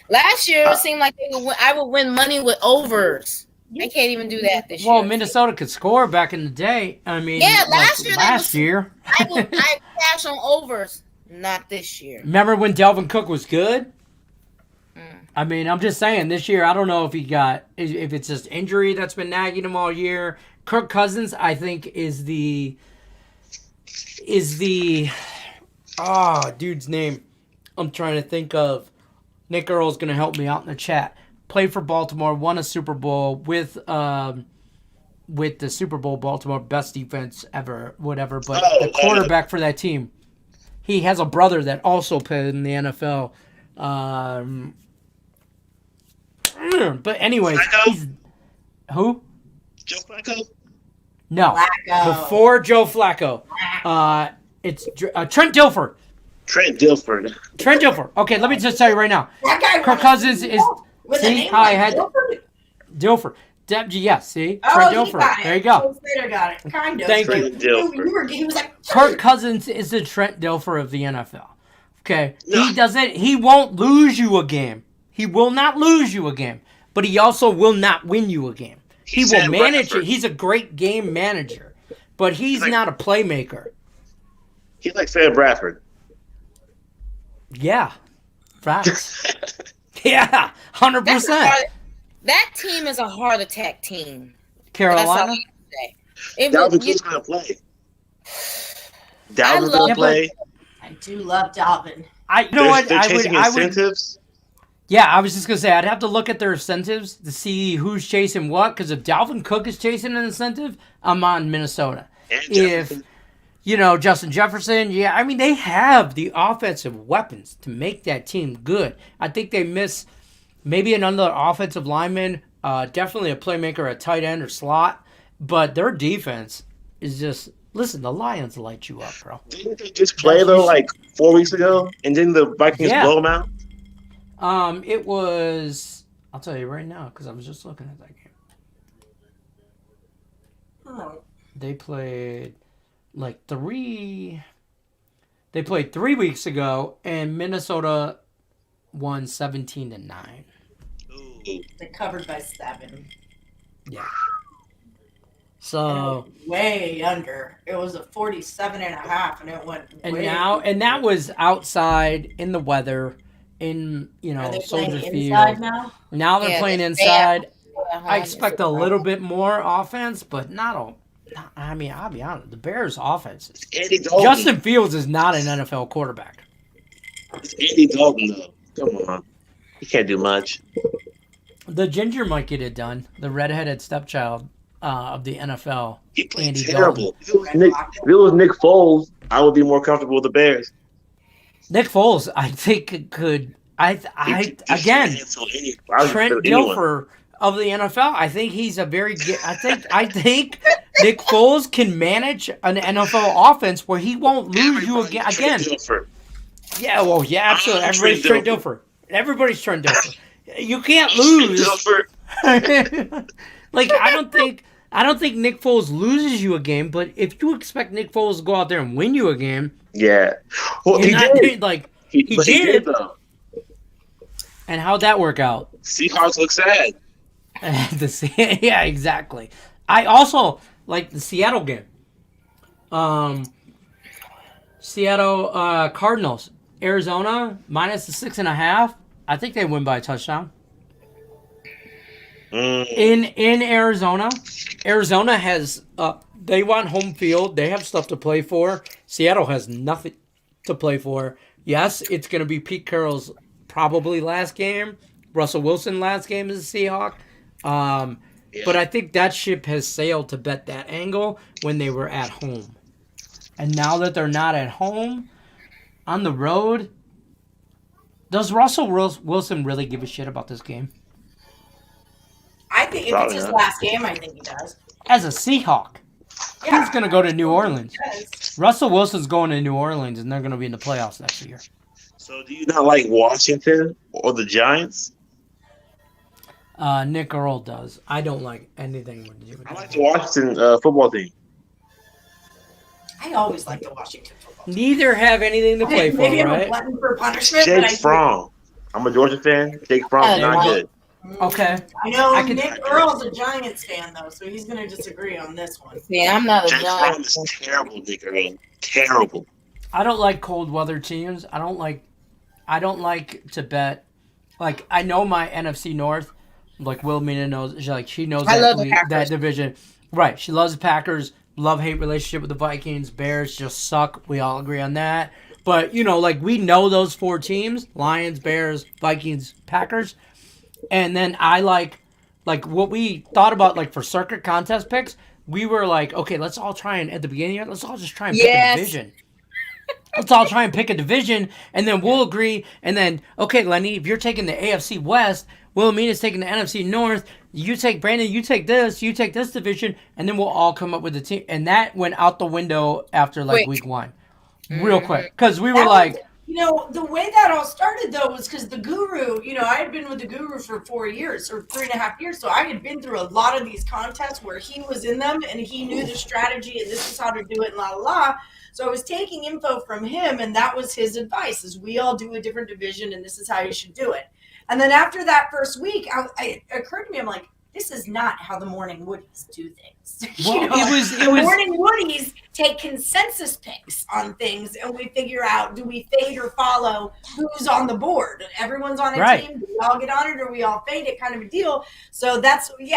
Last year, it seemed like I would win money with overs. They can't even do that this Well, year. Minnesota could score back in the day. I mean, Yeah, like last year year. I cash on overs, not this year. Remember when Dalvin Cook was good? Mm. I mean, I'm just saying, this year, I don't know if it's just injury that's been nagging him all year. Kirk Cousins, I think, is the dude's name I'm trying to think of. Nick Earl's going to help me out in the chat. Played for Baltimore, won a Super Bowl with the Super Bowl Baltimore, best defense ever, whatever. But the quarterback for that team, he has a brother that also played in the NFL. But anyways, who? Joe Flacco? No, Flacco. before Joe Flacco, it's Trent Dilfer. Trent Dilfer. Trent Dilfer. Okay, let me just tell you right now. That guy Kirk Cousins is. with a See name how I like had Dilfer? Dilfer. Yes, see? Oh, Trent he Dilfer. got it. There you go. Slater got it. Kind of. Thank you. He was like, Kirk Cousins is the Trent Dilfer of the NFL. Okay? No. He won't lose you a game. He will not lose you a game. But he also will not win you a game. He will Sam manage Bradford. it. He's a great game manager. But he's not a playmaker. He's like Sam Bradford. Yeah. Facts. Yeah. 100%. That team is a heart attack team. Carolina? That's all I can say. Dalvin Cook's going to play. Dalvin's going to play. I do love Dalvin. They're chasing incentives. Yeah, I was just going to say, I'd have to look at their incentives to see who's chasing what, because if Dalvin Cook is chasing an incentive, I'm on Minnesota. And If, Jefferson. Justin Jefferson, I mean, they have the offensive weapons to make that team good. I think they miss maybe another offensive lineman, definitely a playmaker, a tight end or slot, but their defense is just, listen, the Lions light you up, bro. Didn't they just play, though, like 4 weeks ago? And didn't the Vikings blow them out? It was, I'll tell you right now, because I was just looking at that game. Oh. They played They played 3 weeks ago, and Minnesota won 17-9. They covered by 7. Yeah. So Way under. It was a 47.5, and it went. and that was outside in the weather, in Are they Soldier playing Field. inside now? Now they're Yeah, playing they inside. have- I expect a little bit more offense, but not a. I mean, I'll be honest. The Bears' offense. Andy Dalton. Justin Fields is not an NFL quarterback. It's Andy Dalton, though. Come on. He can't do much. The ginger might get it done. The redheaded stepchild of the NFL. He played Andy terrible. If it was Nick Foles, I would be more comfortable with the Bears. Nick Foles, I think could. Again, Trent Dilfer of the NFL. I think he's a very good. I think Nick Foles can manage an NFL offense where he won't lose you again. Yeah, well, yeah, absolutely. Everybody's Trent Dilfer. Everybody's Trent Dilfer. You can't lose. Like I don't think Nick Foles loses you a game, but if you expect Nick Foles to go out there and win you a game, yeah, well, he did. Like He did. did though. And how'd that work out? Seahawks look sad. Yeah, exactly. I also like the Seattle game. Seattle Cardinals, Arizona minus the 6.5. I think they win by a touchdown. In Arizona, Arizona has they want home field. They have stuff to play for. Seattle has nothing to play for. Yes, it's going to be Pete Carroll's probably last game. Russell Wilson last game as a Seahawk. But I think that ship has sailed to bet that angle when they were at home. And now that they're not at home, on the road, does Russell Wilson really give a shit about this game? I think if it's his last game, I think he does. As a Seahawk, Yeah. he's going to go to New Orleans. Yes. Russell Wilson's going to New Orleans, and they're going to be in the playoffs next year. So do you not like Washington or the Giants? Nick Earl does. I don't like anything to do with I like that. the Washington football team. I always like the Washington football team. Neither have anything to play for, Maybe I'm a right? glutton for punishment, but Jake Fromm. I'm a Georgia fan. Jake Fromm's not good. Okay. I know I can- Nick Earl's a Giants fan, though, so he's going to disagree on this one. Yeah, I'm not a Jack Fromm Giants. is terrible, Nick Earl. Terrible. I don't like cold weather teams. I don't like to bet. Like, I know my NFC North. Like, Wilhemina knows. She knows I love the Packers. that division. Right. She loves the Packers. Love-hate relationship with the Vikings. Bears just suck. We all agree on that. But, we know those four teams. Lions, Bears, Vikings, Packers. And then I like what we thought about, like, for Circa contest picks, we were like, okay, let's all try and, at the beginning of it, let's all just try and pick a division. Let's all try and pick a division, and then we'll agree. And then, okay, Lenny, if you're taking the AFC West, Wilhelmina's taking the NFC North, you take Brandon, you take this division, and then we'll all come up with a team. And that went out the window after, week one. Real quick. Because we were the way that all started, though, was because the Guru, I had been with the Guru for 4 years or 3.5 years. So I had been through a lot of these contests where he was in them and he knew the strategy and this is how to do it and la la la. So I was taking info from him, and that was his advice: is we all do a different division, and this is how you should do it. And then after that first week, it occurred to me, I'm like, this is not how the Morning Woodies do things. Well, The Morning Woodies take consensus picks on things, and we figure out, do we fade or follow who's on the board? Everyone's on a team. Do we all get on it or we all fade it, kind of a deal. So that's, we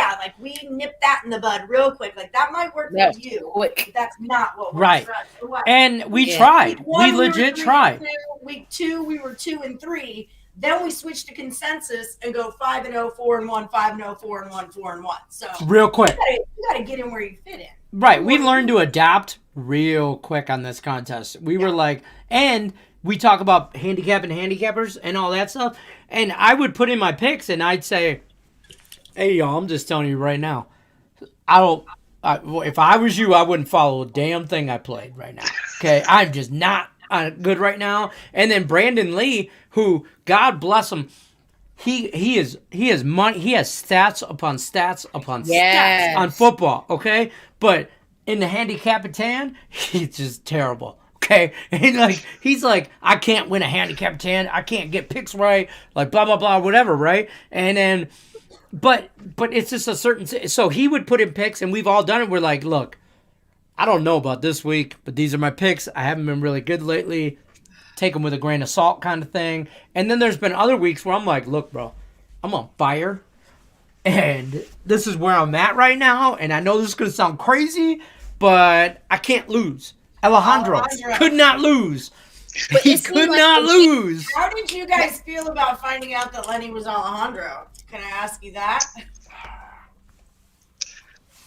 nipped that in the bud real quick. Like, that might work for you. But that's not what works for us. So and we tried. We legit tried. Week 2, we were 2 and 3. Then we switch to consensus and go 5-0, 4-1, 5-0, 4-1, 4-1. So real quick, you gotta get in where you fit in. Right, we learned to adapt real quick on this contest. We were like, and we talk about handicapping handicappers and all that stuff. And I would put in my picks and I'd say, "Hey, y'all, I'm just telling you right now, if I was you, I wouldn't follow a damn thing I played right now. Okay, I'm just not good right now." And then Brandon Lee, who, God bless him, he has money. He has stats upon stats upon stats on football. Okay, but in the HandiCapitan, he's just terrible. Okay, and he's like, I can't win a HandiCapitan. I can't get picks right. Like blah blah blah, whatever. Right, and then, but it's just a certain. So he would put in picks, and we've all done it. We're like, look, I don't know about this week, but these are my picks. I haven't been really good lately. Take them with a grain of salt kind of thing. And then there's been other weeks where I'm like, look, bro, I'm on fire. And this is where I'm at right now. And I know this is going to sound crazy, but I can't lose. Alejandro could not lose. He could not lose. How did you guys feel about finding out that Lenny was Alejandro? Can I ask you that?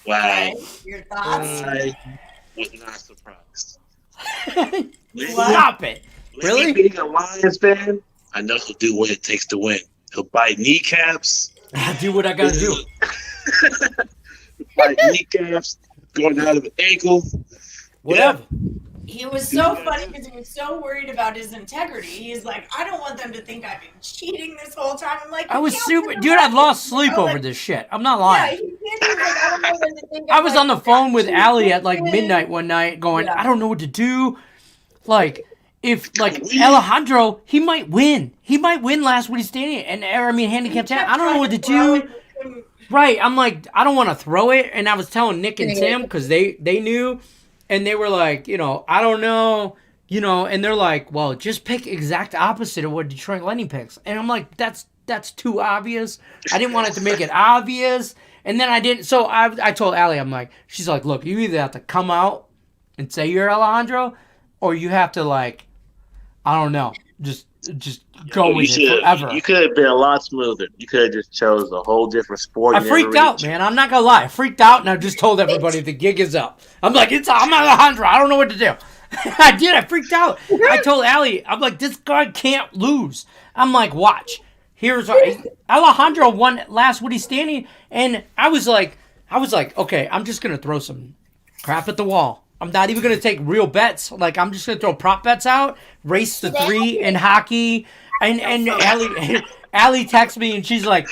Wow. Right? Your thoughts? I was not surprised. Stop it. Really? Being a Lions fan, I know he'll do what it takes to win. He'll bite kneecaps. I do what I gotta do. Bite kneecaps, going down to the ankle. Whatever. He was so funny because he was so worried about his integrity. He's like, I don't want them to think I've been cheating this whole time. I'm like, I was super, dude. I lost sleep over this shit. I'm not lying. Yeah, he was like, I don't want them to think I was on the phone with Allie at midnight one night, going, I don't know what to do. If Alejandro, he might win. He might win last week standing, handicap 10. I don't know what to do. Right, I'm like, I don't want to throw it, and I was telling Nick and Tim because they knew, and they were like, I don't know, and they're like, well, just pick exact opposite of what Detroit Lenny picks, and I'm like, that's too obvious. I didn't want it to make it obvious, and then I didn't. So I told Allie, I'm like, she's like, look, you either have to come out and say you're Alejandro, or you have to I don't know, just go with it forever. You could have been a lot smoother. You could have just chose a whole different sport. I freaked out, man. I'm not gonna lie. I freaked out, and I just told everybody the gig is up. I'm like, I'm Alejandro. I don't know what to do. I did. I freaked out. I told Allie, I'm like, this guy can't lose. I'm like, watch. Alejandro won last Woody standing, and I was like, okay, I'm just gonna throw some crap at the wall. I'm not even going to take real bets. I'm just going to throw prop bets out, race to 3 in hockey. And Allie texts me, and she's like,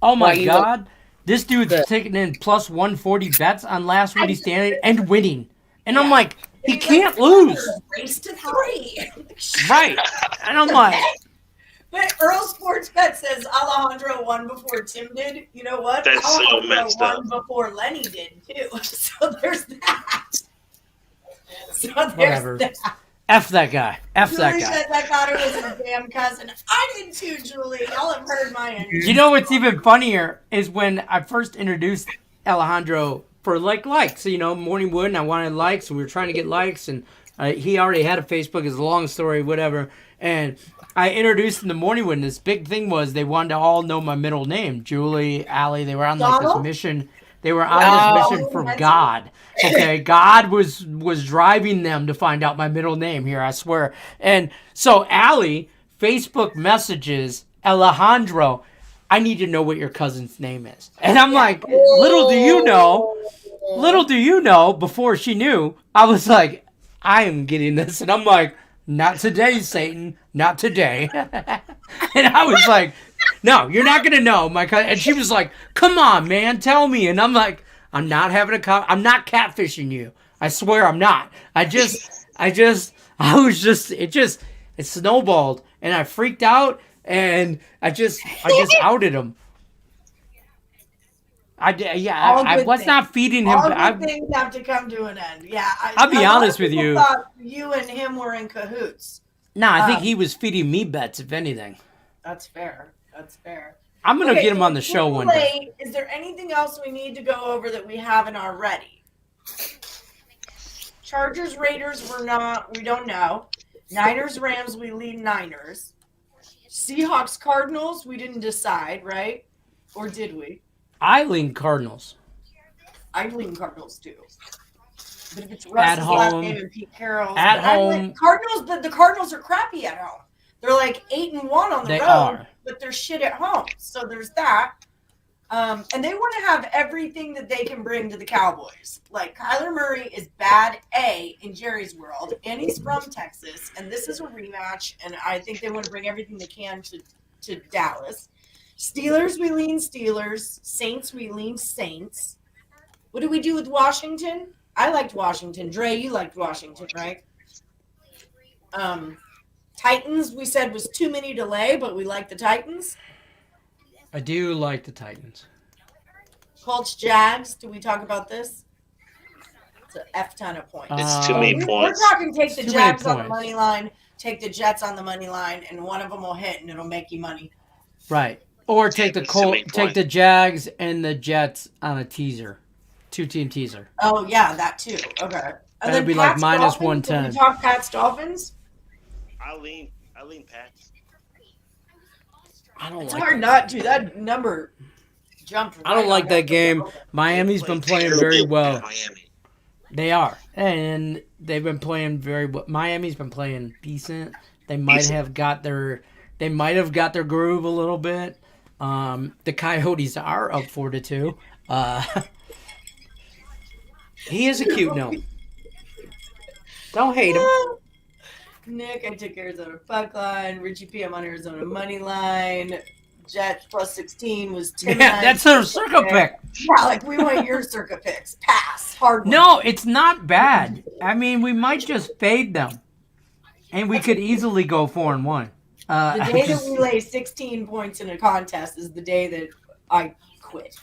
oh, my God. This dude's taking in plus 140 bets on last week standing and winning. And I'm like, he can't lose. Race to 3. Right. And I'm like. Earl Sportsbet says Alejandro won before Tim did. You know what? That's so Alejandro messed won up. before Lenny did too. So there's that. So there's Whatever. that. F that guy. F that Julie guy. says I thought it was a damn cousin. I did too, Julie. Y'all have heard my end. You know what's even funnier is when I first introduced Alejandro for likes. You know, Morning Wood, and I wanted likes, and we were trying to get likes, and he already had a Facebook. It's a long story, whatever. And I introduced him to Morning Wood, and this big thing was they wanted to all know my middle name, Julie, Allie. They were on like this Donald? mission. They were on this mission from God. Okay, God was driving them to find out my middle name here, I swear. And so Allie Facebook messages Alejandro, I need to know what your cousin's name is. And I'm like, little do you know, before she knew, I was like, I am getting this. And I'm like, not today, Satan, not today. And I was like, no, you're not going to know, my cousin. And she was like, come on, man, tell me. And I'm like, I'm not I'm not catfishing you. I swear I'm not. It snowballed and I freaked out and I just outed him. I was not feeding him. All good things have to come to an end. Yeah. I'll be honest with you. Thought you and him were in cahoots. No, I think he was feeding me bets, if anything. That's fair. That's fair. I'm going to get him on the show one day. Is there anything else we need to go over that we haven't already? Chargers, Raiders, we don't know. Niners, Rams, we lean Niners. Seahawks, Cardinals, we didn't decide, right? Or did we? I lean Cardinals. I lean Cardinals too. But if it's At Russ's last home. game and Pete Carroll's. At home. Cardinals, but the Cardinals are crappy at home. They're like 8-1 on the They road, are. but they're shit at home. So there's that. And they want to have everything that they can bring to the Cowboys. Like Kyler Murray is bad A in Jerry's world, and he's from Texas, and this is a rematch, and I think they want to bring everything they can to Dallas. Steelers, we lean Steelers. Saints, we lean Saints. What do we do with Washington? I liked Washington. Dre, you liked Washington, right? Titans, we said was too many to lay, but we like the Titans. I do like the Titans. Colts, Jags, do we talk about this? It's an F ton of points. It's too many We're points. talking take the Too many Jags on the points. money line, take the Jets on the money line, and one of them will hit, and it'll make you money. Right. Or take the It's too many take the Jags and the Jets on a teaser. 2-team teaser. Oh, yeah, that too. Okay. And That'd then be like Pats, minus Dolphins, 110. Can we talk Pats, Dolphins? I lean Pats. I don't It's like hard not to. That number jumped. I don't right like on that up. game. Miami's been playing very well. Miami. They are. And they've been playing very well. Miami's been playing decent. They might have got their groove a little bit. The Coyotes are up 4-2. He is a cute gnome. Don't hate him. Nick, I took Arizona puck line. Richie P, I'm on Arizona money line. Jets plus 16 was 10. Yeah, that's a Circa pick. Yeah, like we want your Circa picks. Pass. Hard one. No, it's not bad. I mean, we might just fade them. And we could easily go 4-1. The day that we lay 16 points in a contest is the day that I quit.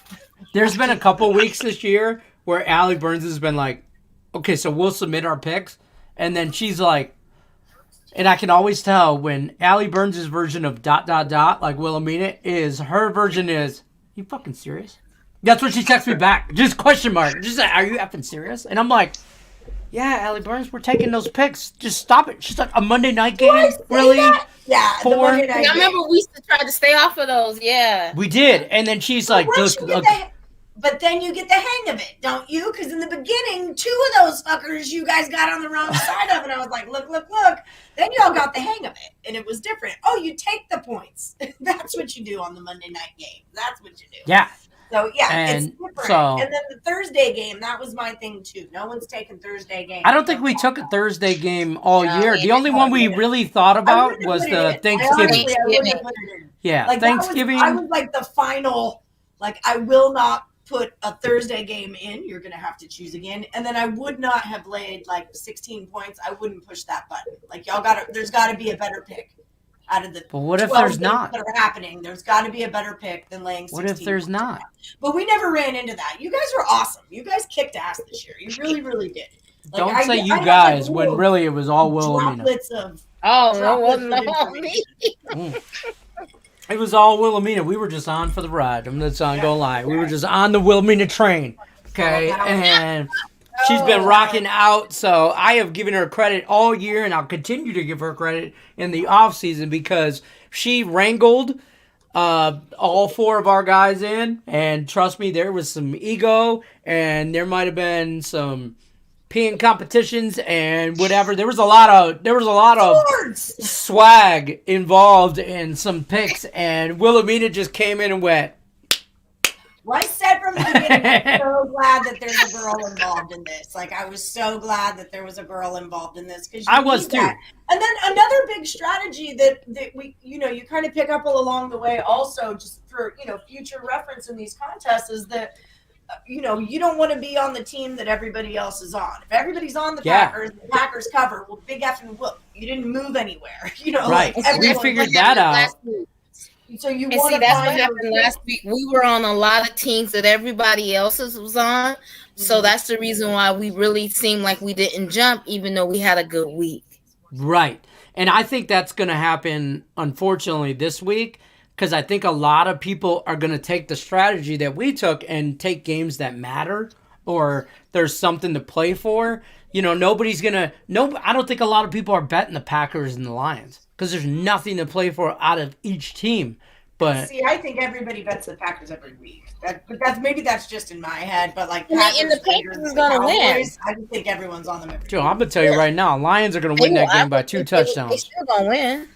There's been a couple weeks this year where Ali Burns has been like, okay, so we'll submit our picks. And then she's like, and I can always tell when Ali Burns' version of ... like Wilhemina is, her version is, you fucking serious? That's what she texts me back. Just question mark. Just like, are you effing serious? And I'm like, yeah, Ali Burns, we're taking those picks. Just stop it. She's like, a Monday night game? Really? Yeah, the Four? Monday night I game. remember we used to try to stay off of those. Yeah. We did. And then she's like, Once just, you get but then you get the hang of it, don't you? Because in the beginning, 2 of those fuckers you guys got on the wrong side of it. I was like, look. Then y'all got the hang of it, and it was different. Oh, you take the points. That's what you do on the Monday night game. That's what you do. yeah. So, yeah, And it's different. so- And then the Thursday game, that was my thing, too. No one's taking Thursday game. I don't think we took a Thursday game all No, year. we The only one we really thought I about wouldn't was put it the in. Thanksgiving. I wouldn't have put it in. Yeah, Like, Thanksgiving. I was like the final, like, I will not put a Thursday game in. You're going to have to choose again. And then I would not have laid like 16 points. I wouldn't push that button. Like, y'all got to, there's got to be a better pick. Out of the But what if 12 there's games not? that are happening, there's got to be a better pick than laying 16. What if there's not? But we never ran into that. You guys were awesome. You guys kicked ass this year. You really, really did. Don't say you guys when really it was all Wilhemina. Droplets of No, it wasn't all me. It was all Wilhemina. We were just on for the ride. I'm not gonna lie. We were just on the Wilhemina train. Okay, and she's been rocking out. So I have given her credit all year, and I'll continue to give her credit in the off season because she wrangled all 4 of our guys in, and trust me, there was some ego, and there might have been some peeing competitions and whatever. There was a lot of swag involved in some picks, and Wilhemina just came in and went. Well, I said from the beginning, I'm so glad that there's a girl involved in this. Like, I was so glad that there was a girl involved in this because I was too. That. And then another big strategy that we, you kind of pick up along the way, also just for future reference in these contests, is that you don't want to be on the team that everybody else is on. If everybody's on the Packers, the Packers cover. Well, big effing whoop. You didn't move anywhere. Right. We figured that out. So you and want see, that's what happened last week. We were on a lot of teams that everybody else was on. So that's the reason why we really seemed like we didn't jump, even though we had a good week. Right. And I think that's going to happen, unfortunately, this week. Because I think a lot of people are going to take the strategy that we took and take games that matter or there's something to play for. Nobody's going to – I don't think a lot of people are betting the Packers and the Lions because there's nothing to play for out of each team. But see, I think everybody bets the Packers every week. Maybe that's just in my head, but like and the Packers is going to win. I just think everyone's on them every Joe, I'm going to tell you right now, Lions are going to win that game by 2 touchdowns. They still going to win.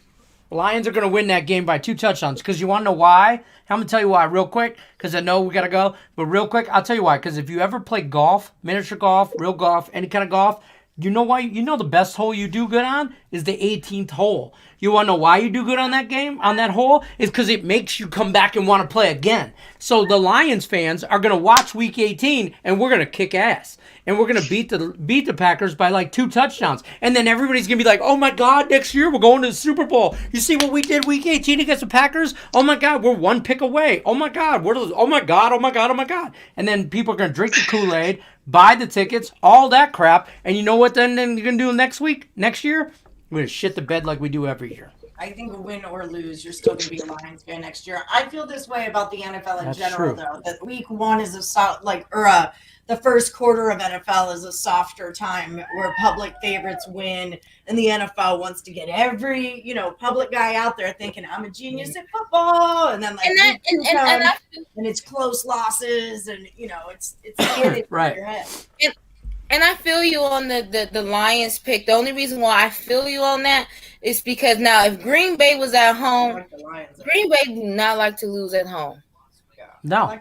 Lions are going to win that game by 2 touchdowns. Because you want to know why? I'm going to tell you why real quick. Because I know we got to go. But real quick, I'll tell you why. Because if you ever play golf, miniature golf, real golf, any kind of golf, you know why? You know the best hole you do good on is the 18th hole. You want to know why you do good on that game, on that hole? Is because it makes you come back and want to play again. So the Lions fans are going to watch Week 18, and we're going to kick ass. And we're going to beat the Packers by like 2 touchdowns. And then everybody's going to be like, oh, my God, next year we're going to the Super Bowl. You see what we did Week 18 against the Packers? Oh, my God, we're 1 pick away. Oh, my God, oh, my God, oh, my God, oh, my God. And then people are going to drink the Kool-Aid, buy the tickets, all that crap. And you know what then you're going to do next year? We're going to shit the bed like we do every year. I think win or lose, you're still going to be a Lions fan next year. I feel this way about the NFL in general, though, that week 1 is the first quarter of NFL is a softer time where public favorites win, and the NFL wants to get every public guy out there thinking I'm a genius at football, and then and it's close losses, and it's right. In your head. And I feel you on the Lions pick. The only reason why I feel you on that is because now if Green Bay was at home, Green Bay do not like to lose at home. No.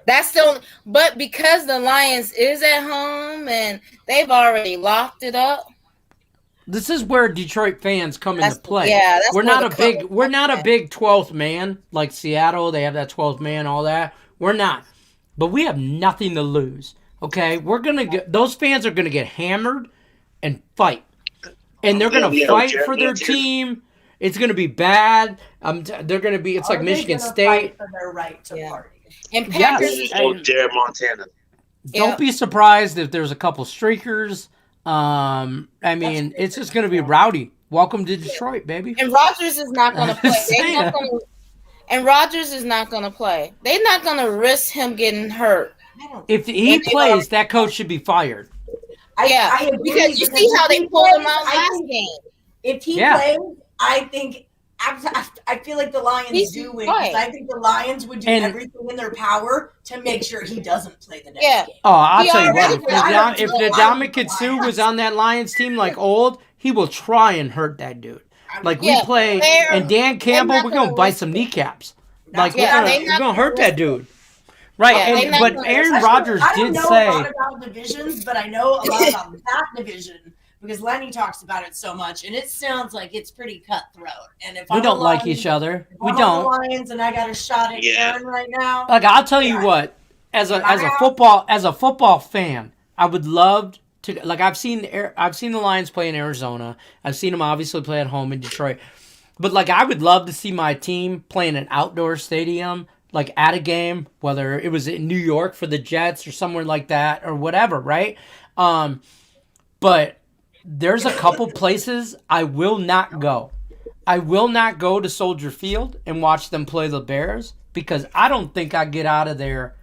That's the only, but because the Lions is at home and they've already locked it up. This is where Detroit fans come into play. Yeah, we're not a big 12th man like Seattle. They have that 12th man, all that. We're not. But we have nothing to lose. Okay, those fans are gonna get hammered and fight, and they're gonna fight for their team. It's gonna be bad. They're gonna be. It's like Michigan State. Fight for their right to party. And Packers, Jared Montana. Don't be surprised if there's a couple streakers. It's just gonna be rowdy. Welcome to Detroit, baby. And Rodgers is not gonna play. Rodgers is not gonna play. They're not gonna risk him getting hurt. If he plays, that coach should be fired. I agree, because you see how they pulled him out last game. If he plays, I think I feel like the Lions do win. Because I think the Lions would do everything in their power to make sure he doesn't play the next game. Oh, I'll tell you what. If Ndamukong Suh was on that Lions team like old, he will try and hurt that dude. Like we play, and Dan Campbell, we're going to bite some kneecaps. Like we're going to hurt that dude. Right, but Aaron Rodgers did say. I don't know a lot about divisions, but I know a lot about that division because Lenny talks about it so much, and it sounds like it's pretty cutthroat. And if we don't like each other, we don't. Lions, and I got a shot at Aaron right now. Like I'll tell you what, as a football fan, I would love to. Like I've seen the Lions play in Arizona. I've seen them obviously play at home in Detroit. But like, I would love to see my team play in an outdoor stadium, like at a game, whether it was in New York for the Jets or somewhere like that or whatever, right? But there's a couple places I will not go. I will not go to Soldier Field and watch them play the Bears because I don't think I get out of there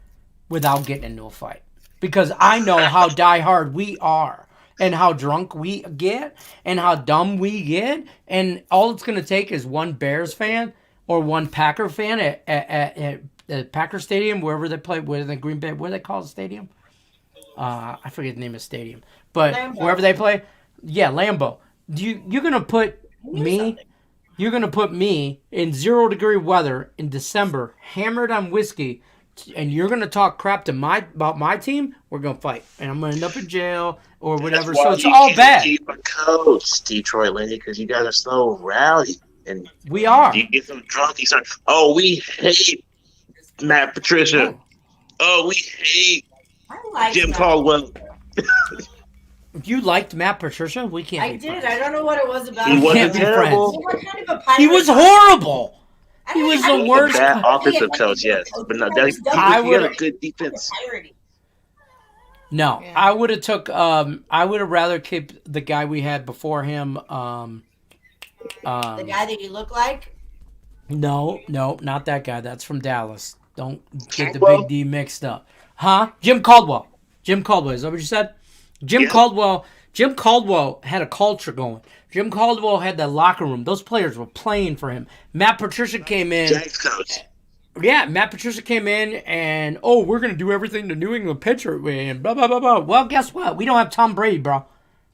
without getting into a fight. Because I know how diehard we are and how drunk we get and how dumb we get. And all it's going to take is one Bears fan or one Packer fan at the Packer Stadium, wherever they play, where the Green Bay, what do they call the stadium? I forget the name of the stadium. But Lambeau. wherever they play, yeah, Lambeau. You're going to put me... You're going to put me in 0-degree weather in December, hammered on whiskey, and you're going to talk crap to about my team? We're going to fight. And I'm going to end up in jail or whatever. So it's all bad. Keep a coach, Detroit Lenny, because you guys are so rowdy. And we are. You get them drunk. You start, we hate Matt Patricia. We hate I like Jim that. Caldwell. You liked Matt Patricia? We can't I be did. friends. I don't know what it was about. He him. wasn't be terrible. He was kind of a pirate. He was horrible. I He was I the mean, worst. Bad I offensive mean, coach, yes. But no, that, I he had a would- good defense. Piratey. No, Yeah. I would have took. I would have rather kept the guy we had before him. The guy that you look like. No, not that guy. That's from Dallas. Don't get the Caldwell? Big D mixed up. Huh? Jim Caldwell. Jim Caldwell. Is that what you said? Jim Yeah. Caldwell. Jim Caldwell had a culture going. Jim Caldwell had that locker room. Those players were playing for him. Matt Patricia came in. Jack's coach. Yeah, Matt Patricia came in and, we're going to do everything the New England Patriot way and blah, blah, blah, blah. Well, guess what? We don't have Tom Brady, bro.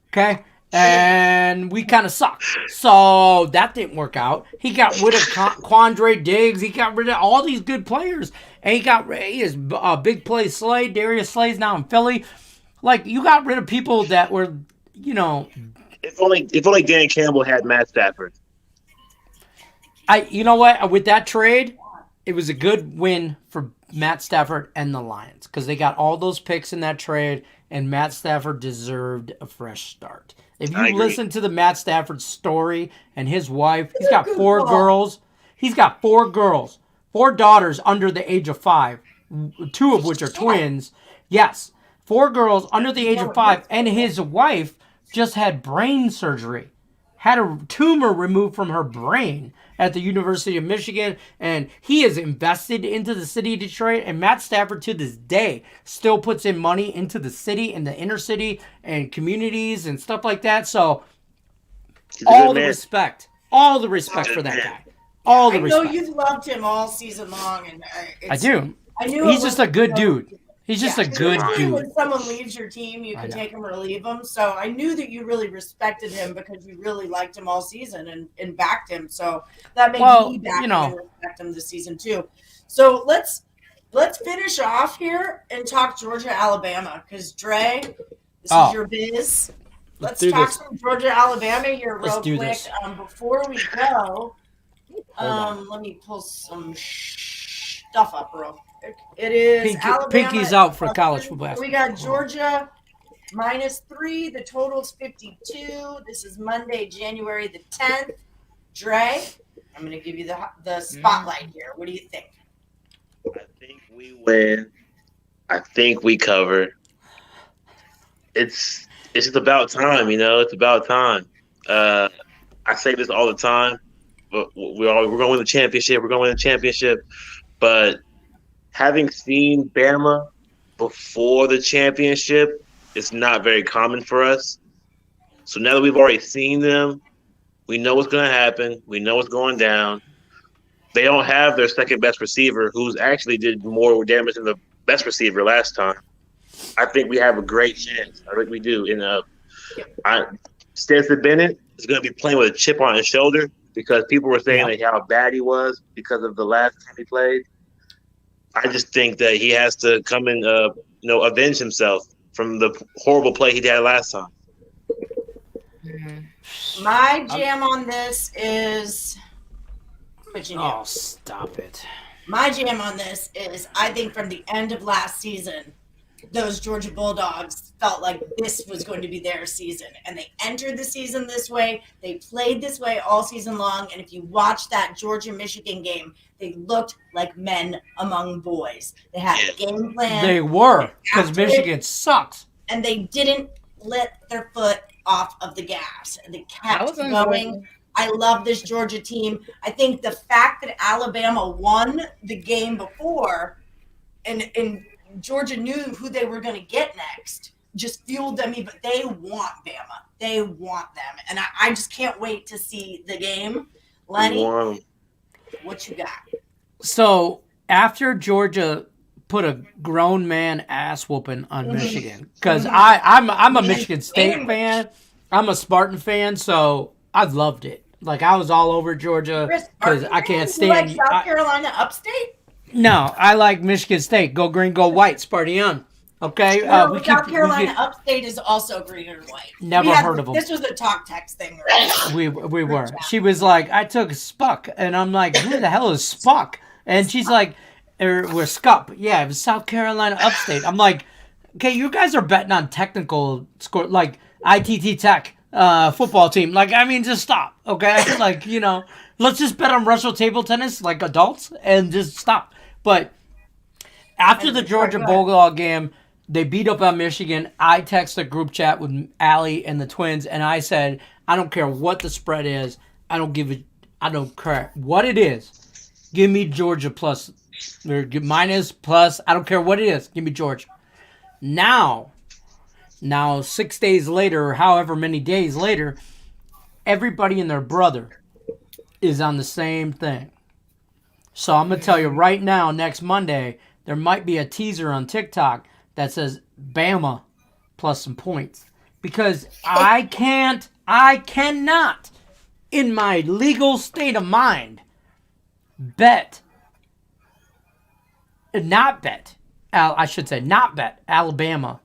Okay? And we kind of suck. So that didn't work out. He got rid of Quandre Diggs. He got rid of all these good players. And he got rid of his big play Slade. Darius Slade's now in Philly. Like, you got rid of people that were, If only Dan Campbell had Matt Stafford. you know what? With that trade, it was a good win for Matt Stafford and the Lions because they got all those picks in that trade, and Matt Stafford deserved a fresh start. If I you agree. listen to the Matt Stafford story and his wife, he's got good 4 ball. girls. He's got 4 girls, 4 daughters under the age of 5, 2 of which are twins. Yes, 4 girls under the age of 5, and his wife just had brain surgery. Had a tumor removed from her brain at the University of Michigan, and he is invested into the city of Detroit, and Matt Stafford to this day still puts in money into the city and the inner city and communities and stuff like that. So He's a all good the man. respect for that guy. All the I know respect. you've loved him all season long, and I do. I knew He's it just was, a good dude. He's just a good usually dude. When someone leaves your team, you I can know. take him or leave him. So I knew that you really respected him because you really liked him all season and backed him. So that made me back him and respect him this season too. So let's finish off here and talk Georgia, Alabama, because Dre, this is your biz. Let's do talk this. some Georgia, Alabama here real Let's do quick. this. Before we go, on. let me pull some stuff up real quick. It is Alabama. Pinky's out for college football. We got Georgia -3. The total's 52. This is Monday, January the 10th. Dre, I'm going to give you the spotlight here. What do you think? I think we win. I think we cover. It's just about time, It's about time. I say this all the time, but we're going to win the championship. We're going to win the championship. But having seen Bama before the championship, it's not very common for us. So now that we've already seen them, we know what's going to happen. We know what's going down. They don't have their second best receiver, who's actually did more damage than the best receiver last time. I think we have a great chance. I think we do. And Stetson Bennett is going to be playing with a chip on his shoulder because people were saying that how bad he was because of the last time he played. I just think that he has to come and avenge himself from the horrible play he had last time. My jam on this is Oh, stop it. My jam on this is I think from the end of last season, those Georgia Bulldogs felt like this was going to be their season. And they entered the season this way. They played this way all season long. And if you watch that Georgia-Michigan game, they looked like men among boys. They had a game plan. They were, because Michigan sucks. And they didn't let their foot off of the gas. And they kept going. I love this Georgia team. I think the fact that Alabama won the game before and Georgia knew who they were going to get next just fueled them even. They want Bama. They want them. And I just can't wait to see the game. Lenny, what you got? So after Georgia put a grown man ass whooping on Michigan, because I'm a Michigan State fan. I'm a Spartan fan, so I loved it. Like, I was all over Georgia because I can't stand. You like South Carolina upstate? No, I like Michigan State. Go green, go white. Spartan. Okay. South Carolina upstate is also green and white. Never heard of them. This was a talk text thing, right? We were. She was like, I took Spuck, and I'm like, who the hell is Spuck? And she's like, we're Scup. Yeah, it was South Carolina upstate. I'm like, okay, you guys are betting on technical score, like ITT Tech football team. Like, I mean, just stop. Okay, like, let's just bet on Russell table tennis like adults and just stop. But after the Georgia Bulldog game, they beat up on Michigan. I texted a group chat with Allie and the twins, and I said, I don't care what the spread is. I don't care what it is. Give me Georgia plus, or minus, plus. I don't care what it is. Give me Georgia. Now 6 days later, or however many days later, everybody and their brother is on the same thing. So I'm going to tell you right now, next Monday, there might be a teaser on TikTok that says Bama plus some points. Because I cannot, in my legal state of mind, not bet Alabama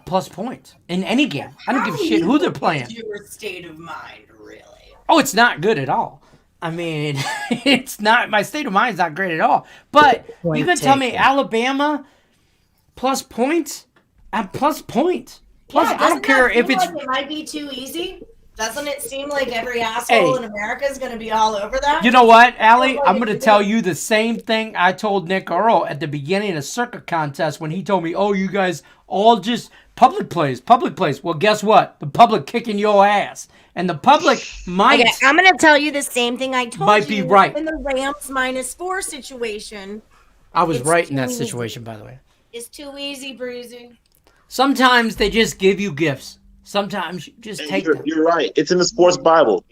plus points in any game. I don't give a shit who they're playing. Your state of mind, really? Oh, it's not good at all. I mean, it's not. My state of mind is not great at all. But you can tell me Alabama plus points and plus points. Plus, I don't care if it's. Like it might be too easy. Doesn't it seem like every asshole in America is going to be all over that? You know what, Allie? I'm going to tell you the same thing I told Nick Earl at the beginning of the Circa contest when he told me, oh, you guys all just public plays. Well, guess what? The public kicking your ass. And the public might... Okay, I'm going to tell you the same thing I told might be right. In the Rams -4 situation. I was right in that situation, by the way. It's too easy, Breezy. Sometimes they just give you gifts. Sometimes you just take them. You're right. It's in the sports Bible.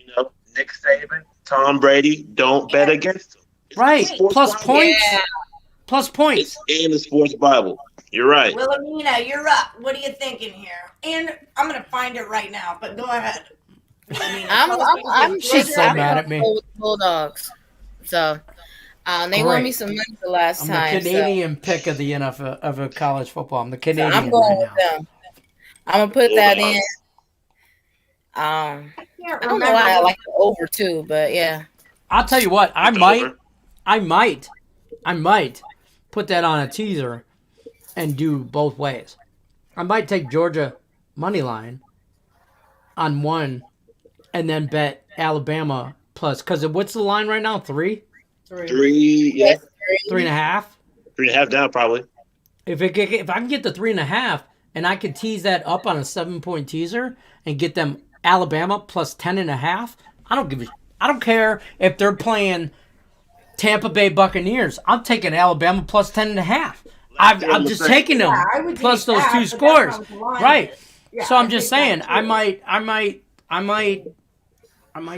Nick Saban, Tom Brady, don't bet against them. Right. Plus points. Yeah. Plus points. It's in the sports Bible. You're right. Wilhemina, you're up. What are you thinking here? And I'm going to find it right now, but go ahead. She's so mad at me. Bulldogs. So they won me some money the last time. I'm the Canadian pick of the NFL of a college football. I'm the Canadian. So I'm going with them. I'm gonna put that in. I don't know why I like the over too, but yeah. I'll tell you what. I might put that on a teaser and do both ways. I might take Georgia money line on one, and then bet Alabama plus. Because what's the line right now? 3? 3, yeah. 3.5. 3.5 down probably. If I can get the 3.5. And I could tease that up on a 7-point teaser and get them Alabama plus 10.5. I don't care if they're playing Tampa Bay Buccaneers. I'm taking Alabama plus 10.5. I'm just taking them plus those two scores, right? Yeah, so I'm just saying I might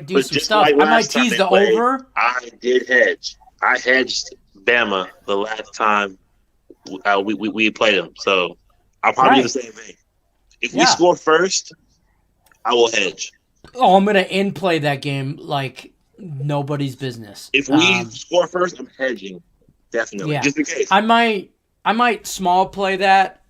do some stuff. Like I might tease the over. I did hedge. I hedged Bama the last time we played them. So. I'll probably do the same thing. If we score first, I will hedge. Oh, I'm going to in-play that game like nobody's business. If we score first, I'm hedging. Definitely. Just in case. I might small play that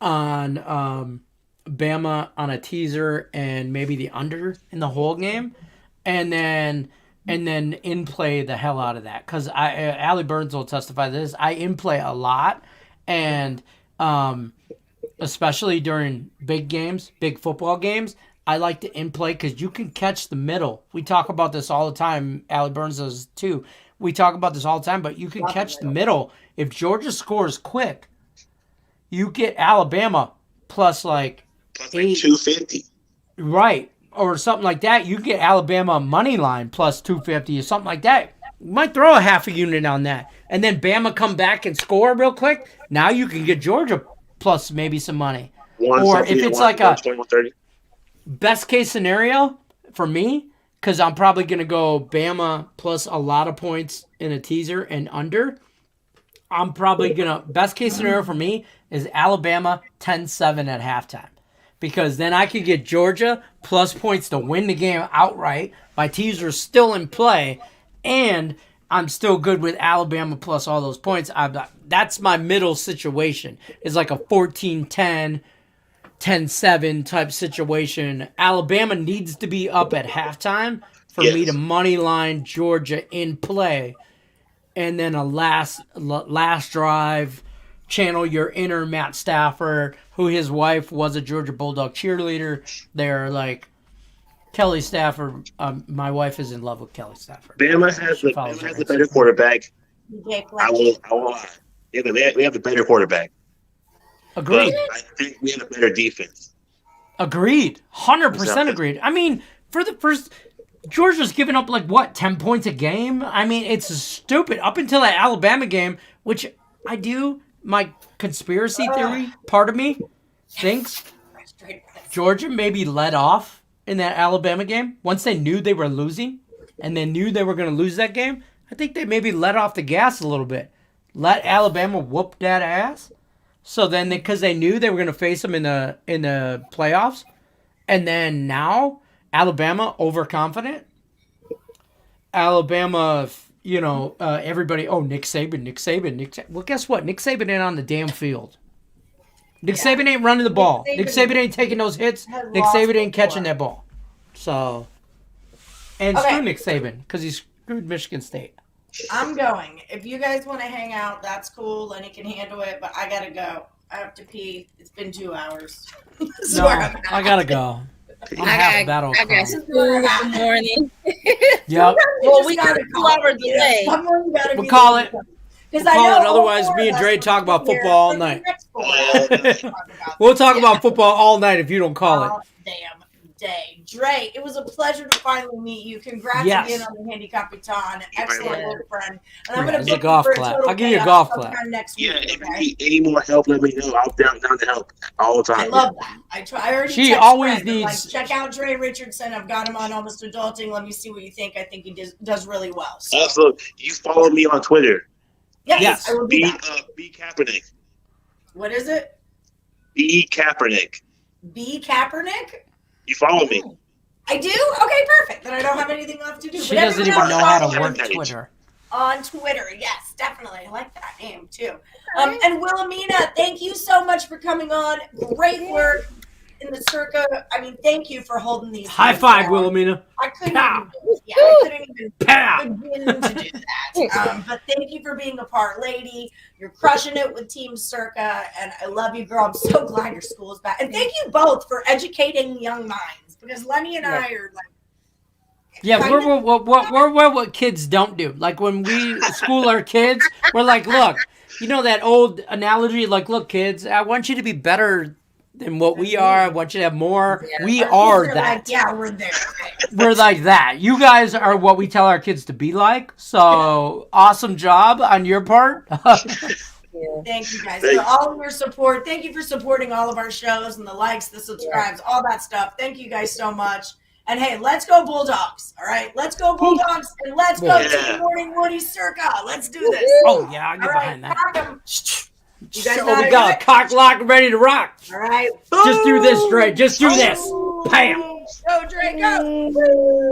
on Bama on a teaser and maybe the under in the whole game. And then in-play the hell out of that. Because Ali Burns will testify to this. I in-play a lot. And especially during big games, big football games. I like to in-play because you can catch the middle. We talk about this all the time. Ali Burns does too. We talk about this all the time, but you can catch the middle. If Georgia scores quick, you get Alabama plus like 250. Right. Or something like that. You get Alabama money line plus 250 or something like that. You might throw a half a unit on that. And then Bama come back and score real quick. Now you can get Georgia plus maybe some money. Or if it's like a best case scenario for me, because I'm probably going to go Bama plus a lot of points in a teaser and under. I'm probably going to, best case scenario for me is Alabama 10-7 at halftime. Because then I could get Georgia plus points to win the game outright. My teaser's still in play. And I'm still good with Alabama plus all those points. That's my middle situation. It's like a 14-10, 10-7 type situation. Alabama needs to be up at halftime for me to money line Georgia in play. And then a last drive, channel your inner Matt Stafford, who his wife was a Georgia Bulldog cheerleader. They're like Kelly Stafford. My wife is in love with Kelly Stafford. Bama has the better quarterback. I will lie. We have the better quarterback. Agreed. But I think we have a better defense. Agreed. 100% agreed. I mean, for the first, Georgia's giving up 10 points a game? I mean, it's stupid. Up until that Alabama game, which I do. My conspiracy theory, part of me, thinks Georgia maybe let off in that Alabama game. Once they knew they were losing and they knew they were going to lose that game, I think they maybe let off the gas a little bit. Let Alabama whoop that ass. So then, because they knew they were going to face them in the playoffs. And then now, Alabama overconfident. Alabama... everybody, Nick Saban. Well, guess what? Nick Saban ain't on the damn field. Nick Saban ain't running the ball. Nick Saban ain't taking those hits. Nick Saban ain't catching that ball. So, screw Nick Saban, because he screwed Michigan State. I'm going. If you guys want to hang out, that's cool. Lenny can handle it, but I got to go. I have to pee. It's been 2 hours. I got to go. I got school in the morning. Yep. Well, we got a 2-hour delay. We'll call it. Otherwise, me and Dre talk about football all night. We'll talk about football all night if you don't call it. Damn day. Dre, it was a pleasure to finally meet you. Congrats again on the HandiCapitan. Excellent work, friend. And I'm going to book golf clap. I'll give you a golf clap. Next week, if you need any more help, let me know. I'm down to help all the time. I love that. I already she always needs. Check out Dre Richardson. I've got him on Almost Adulting. Let me see what you think. I think he does really well. So. Also, you follow me on Twitter. Yes. I will do that. B Kaepernick. What is it? B Kaepernick. B Kaepernick? You follow me? I do? Okay, perfect. Then I don't have anything left to do. She doesn't even know how to work Twitter. On Twitter, yes, definitely. I like that name, too. And Wilhemina, thank you so much for coming on. Great work in the Circa. I mean, thank you for holding these. High five, Wilhemina. I couldn't even begin to do that. But thank you for being a part lady. You're crushing it with Team Circa, and I love you, girl. I'm so glad your school is back. And thank you both for educating young minds, because Lenny and I are like. Yeah, we're what kids don't do. Like when we school our kids, we're like, look, you know that old analogy, like, look, kids, I want you to be better than what we are. I want you to have more. Yeah, we are that. Like, we're there. We're like that. You guys are what we tell our kids to be like. So awesome job on your part. Thank you guys for all of your support. Thank you for supporting all of our shows and the likes, the subscribes, all that stuff. Thank you guys so much. And hey, let's go Bulldogs. All right, let's go Bulldogs, and let's go to Morning Woody Circa. Let's do this. Oh yeah, I'll get behind that. You guys we got a cock lock ready to rock. All right. Just do this, Dre. Just do this. Bam. Go, Dre, go.